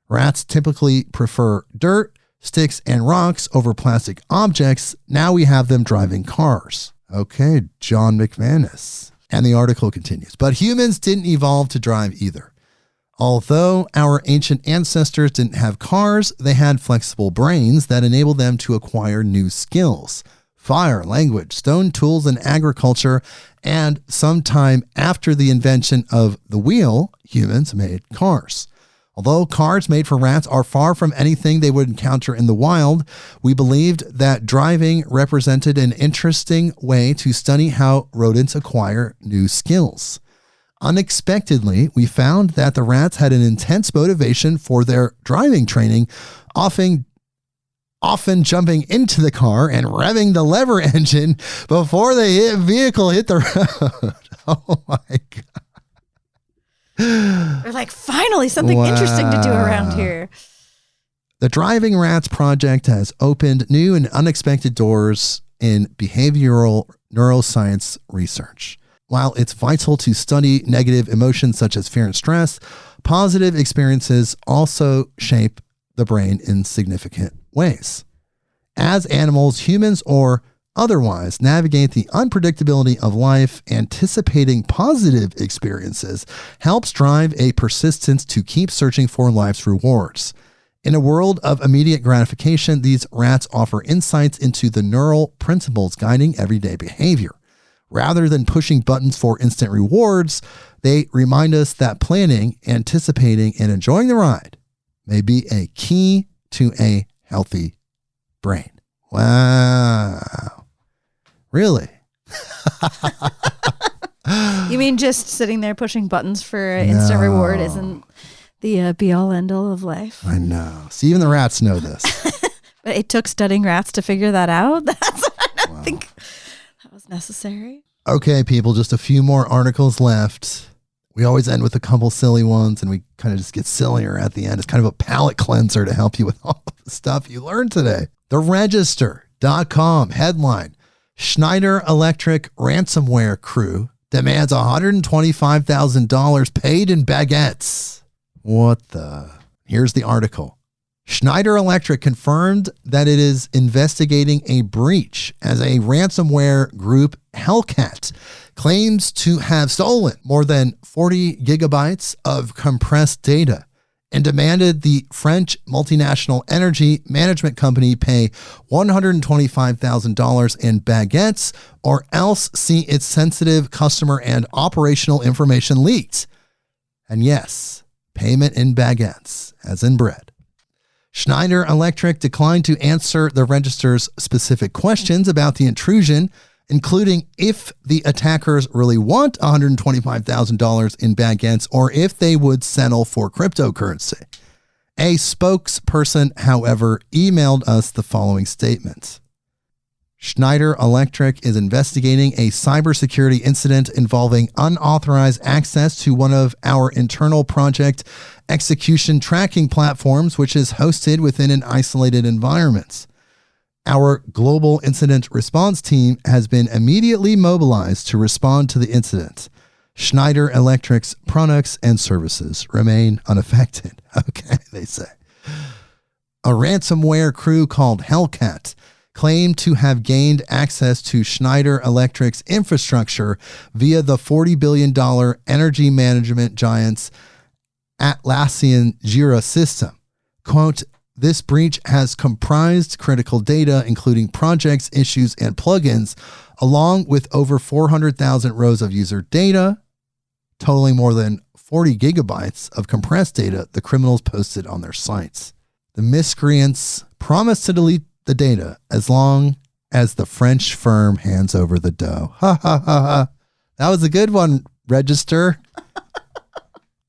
Rats typically prefer dirt, sticks, and rocks over plastic objects. Now we have them driving cars. Okay, John McManus. And the article continues. But humans didn't evolve to drive either. Although our ancient ancestors didn't have cars, they had flexible brains that enabled them to acquire new skills. Fire, language, stone tools, and agriculture. And sometime after the invention of the wheel, humans made cars. Although cars made for rats are far from anything they would encounter in the wild, we believed that driving represented an interesting way to study how rodents acquire new skills. Unexpectedly, we found that the rats had an intense motivation for their driving training, often jumping into the car and revving the lever engine before the vehicle hit the road. Oh my God. They're like, finally, something interesting to do around here. The Driving Rats Project has opened new and unexpected doors in behavioral neuroscience research. While it's vital to study negative emotions such as fear and stress, positive experiences also shape the brain in significant ways. As animals, humans or otherwise navigate the unpredictability of life, anticipating positive experiences helps drive a persistence to keep searching for life's rewards. In a world of immediate gratification, these rats offer insights into the neural principles guiding everyday behavior. Rather than pushing buttons for instant rewards, they remind us that planning, anticipating, and enjoying the ride may be a key to a healthy brain. Wow. Really? You mean just sitting there pushing buttons for instant reward isn't the be-all, end-all of life? I know. See, even the rats know this. But it took studying rats to figure that out? I don't think that was necessary. Okay, people, just a few more articles left. We always end with a couple silly ones, and we kind of just get sillier at the end. It's kind of a palate cleanser to help you with all of the stuff you learned today. TheRegister.com headline: Schneider Electric ransomware crew demands $125,000 paid in baguettes. What the? Here's the article. Schneider Electric confirmed that it is investigating a breach as a ransomware group, Hellcat, claims to have stolen more than 40 gigabytes of compressed data and demanded the French multinational energy management company pay $125,000 in baguettes or else see its sensitive customer and operational information leaked. And yes, payment in baguettes, as in bread. Schneider Electric declined to answer the register's specific questions about the intrusion, including if the attackers really want $125,000 in baguettes or if they would settle for cryptocurrency. A spokesperson, however, emailed us the following statement. Schneider Electric is investigating a cybersecurity incident involving unauthorized access to one of our internal project execution tracking platforms, which is hosted within an isolated environment. Our global incident response team has been immediately mobilized to respond to the incident. Schneider Electric's products and services remain unaffected. Okay, they say. A ransomware crew called Hellcat claimed to have gained access to Schneider Electric's infrastructure via the $40 billion energy management giant's Atlassian Jira system. Quote, this breach has comprised critical data, including projects, issues, and plugins, along with over 400,000 rows of user data, totaling more than 40 gigabytes of compressed data the criminals posted on their sites. The miscreants promised to delete the data as long as the French firm hands over the dough. Ha ha ha ha. That was a good one, Register.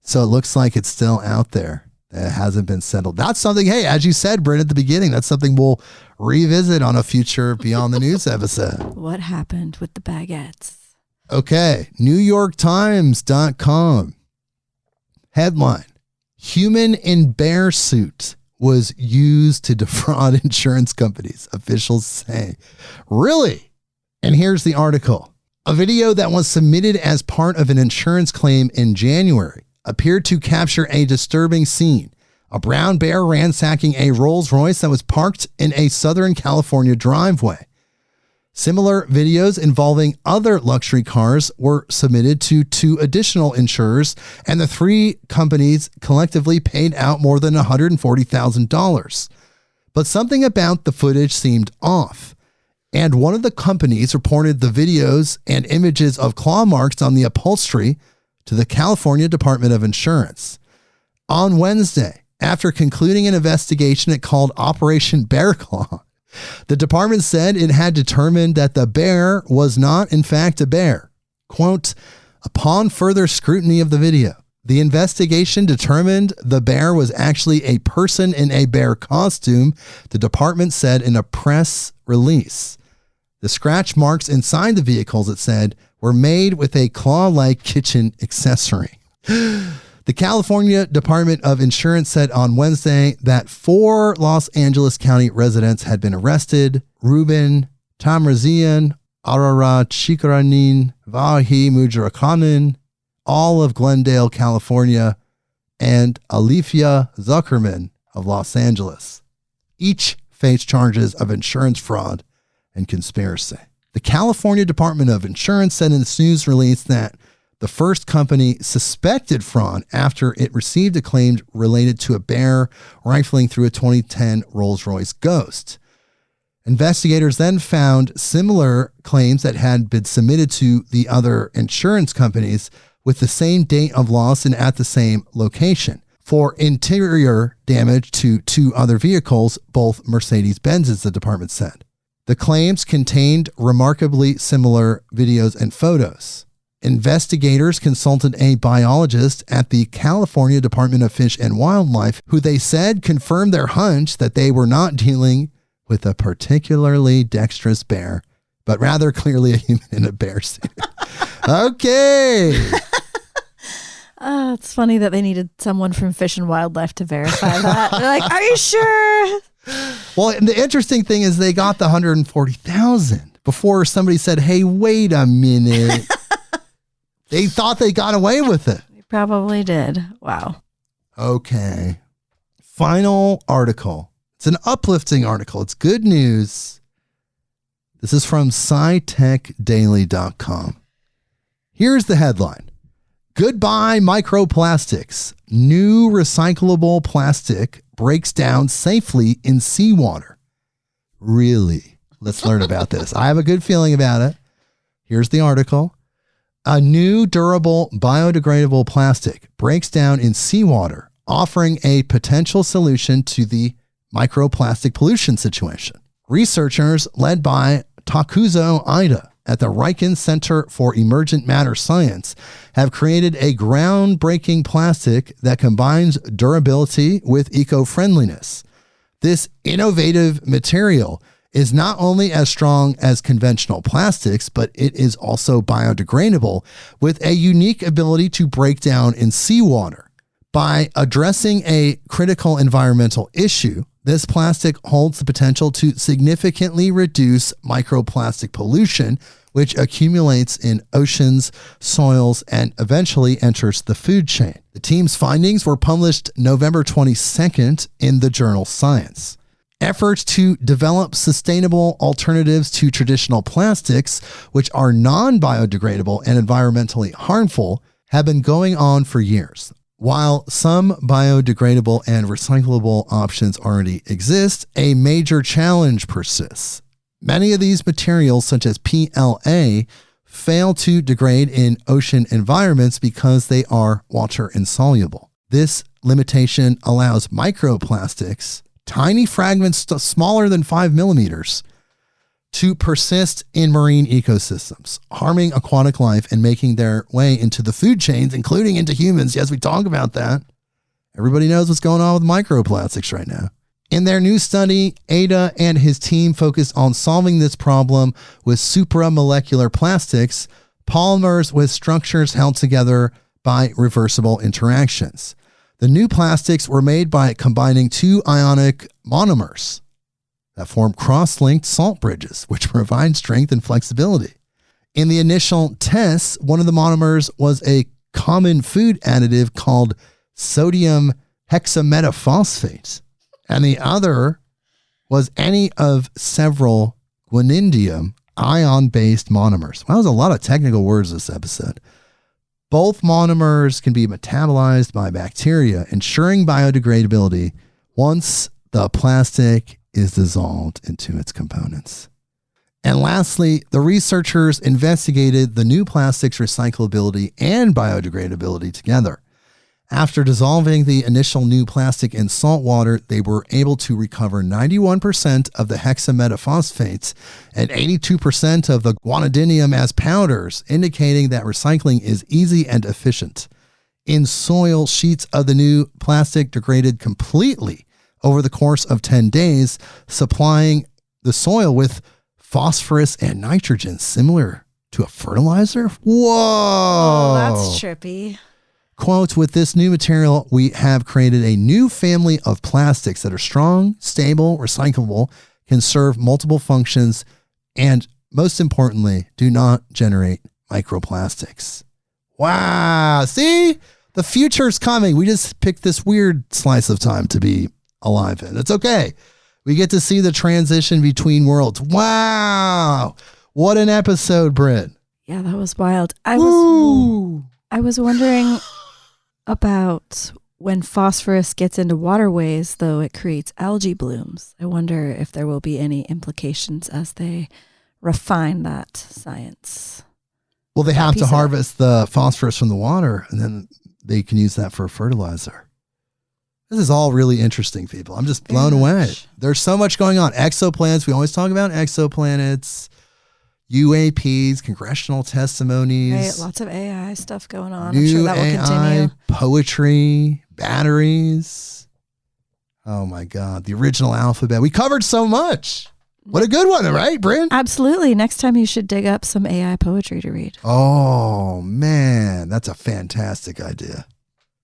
So it looks like it's still out there. It hasn't been settled. That's something, hey, as you said, Brynn, at the beginning, that's something we'll revisit on a future Beyond the News episode. What happened with the baguettes? Okay, NewYorkTimes.com. Headline, human in bear suit was used to defraud insurance companies, officials say. Really? And here's the article. A video that was submitted as part of an insurance claim in January appeared to capture a disturbing scene. A brown bear ransacking a Rolls-Royce that was parked in a Southern California driveway. Similar videos involving other luxury cars were submitted to 2 additional insurers, and the 3 companies collectively paid out more than $140,000. But something about the footage seemed off, and one of the companies reported the videos and images of claw marks on the upholstery to the California Department of Insurance. On Wednesday, after concluding an investigation it called Operation Bear Claw, the department said it had determined that the bear was not, in fact, a bear. Quote, upon further scrutiny of the video, the investigation determined the bear was actually a person in a bear costume, the department said in a press release. The scratch marks inside the vehicles, it said, were made with a claw-like kitchen accessory. The California Department of Insurance said on Wednesday that 4 Los Angeles County residents had been arrested. Ruben Tamrazian, Arara Chikaranin, Vahi Mujrakanin, all of Glendale, California, and Alifia Zuckerman of Los Angeles. Each face charges of insurance fraud and conspiracy. The California Department of Insurance said in its news release that the first company suspected fraud after it received a claim related to a bear rifling through a 2010 Rolls-Royce Ghost. Investigators then found similar claims that had been submitted to the other insurance companies with the same date of loss and at the same location for interior damage to 2 other vehicles, both Mercedes-Benzes, the department said. The claims contained remarkably similar videos and photos. Investigators consulted a biologist at the California Department of Fish and Wildlife, who they said confirmed their hunch that they were not dealing with a particularly dexterous bear, but rather clearly a human in a bear suit. Okay. It's funny that they needed someone from Fish and Wildlife to verify that. They're like, are you sure? Well, and the interesting thing is they got the 140,000 before somebody said, hey, wait a minute. They thought they got away with it. They probably did. Wow. Okay. Final article. It's an uplifting article. It's good news. This is from SciTechDaily.com. Here's the headline. Goodbye microplastics. New recyclable plastic breaks down safely in seawater. Really? Let's learn about this. I have a good feeling about it. Here's the article. A new durable biodegradable plastic breaks down in seawater, offering a potential solution to the microplastic pollution situation. Researchers led by Takuzo Ida at the Riken Center for Emergent Matter Science have created a groundbreaking plastic that combines durability with eco-friendliness. This innovative material is not only as strong as conventional plastics, but it is also biodegradable with a unique ability to break down in seawater. By addressing a critical environmental issue, this plastic holds the potential to significantly reduce microplastic pollution which accumulates in oceans, soils, and eventually enters the food chain. The team's findings were published November 22nd in the journal Science. Efforts to develop sustainable alternatives to traditional plastics, which are non-biodegradable and environmentally harmful, have been going on for years. While some biodegradable and recyclable options already exist, a major challenge persists. Many of these materials, such as PLA, fail to degrade in ocean environments because they are water insoluble. This limitation allows microplastics, tiny fragments smaller than 5 millimeters, to persist in marine ecosystems, harming aquatic life and making their way into the food chains, including into humans. Yes, we talk about that. Everybody knows what's going on with microplastics right now. In their new study, Ada and his team focused on solving this problem with supramolecular plastics, polymers with structures held together by reversible interactions. The new plastics were made by combining two ionic monomers that form cross-linked salt bridges, which provide strength and flexibility. In the initial tests, one of the monomers was a common food additive called sodium hexametaphosphate, and the other was any of several guanidinium ion-based monomers. Wow, there's a lot of technical words this episode. Both monomers can be metabolized by bacteria, ensuring biodegradability once the plastic is dissolved into its components. And lastly, the researchers investigated the new plastic's recyclability and biodegradability together. After dissolving the initial new plastic in salt water, they were able to recover 91% of the hexametaphosphates and 82% of the guanidinium as powders, indicating that recycling is easy and efficient. In soil, sheets of the new plastic degraded completely over the course of 10 days, supplying the soil with phosphorus and nitrogen, similar to a fertilizer. Whoa! Oh, that's trippy. Quote, with this new material, we have created a new family of plastics that are strong, stable, recyclable, can serve multiple functions, and most importantly, do not generate microplastics. Wow. See? The future's coming. We just picked this weird slice of time to be alive in. It's okay. We get to see the transition between worlds. Wow. What an episode, Brynn. Yeah, that was wild. I was wondering about when phosphorus gets into waterways, though it creates algae blooms. I wonder if there will be any implications as they refine that science. Well, they have to harvest the phosphorus from the water, and then they can use that for fertilizer. This is all really interesting, people. I'm just blown away. There's so much going on. Exoplanets. We always talk about exoplanets. UAPs, congressional testimonies. Right, lots of AI stuff going on. New I'm sure that will continue. Poetry, batteries. Oh my God, the original alphabet. We covered so much. What a good one, right, Brynn? Absolutely. Next time you should dig up some AI poetry to read. Oh man, that's a fantastic idea.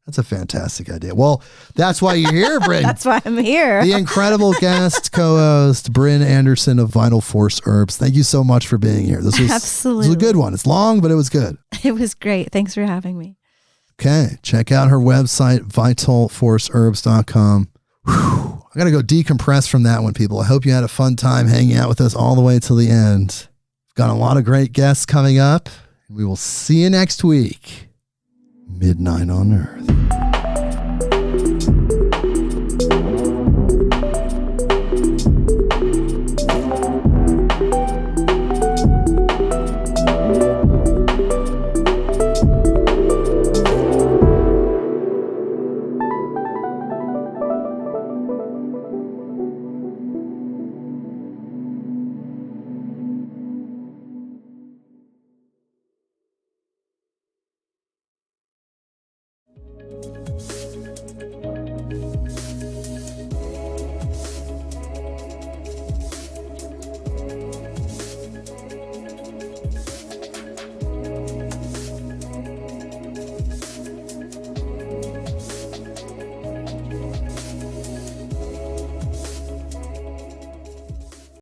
That's a fantastic idea. Well, that's why you're here, Brynn. That's why I'm here. The incredible guest co-host, Brynn Anderson of Vital Force Herbs. Thank you so much for being here. This was a good one. It's long, but it was good. It was great. Thanks for having me. Okay. Check out her website, vitalforceherbs.com. Whew. I got to go decompress from that one, people. I hope you had a fun time hanging out with us all the way till the end. We've got a lot of great guests coming up. We will see you next week. Midnight on Earth.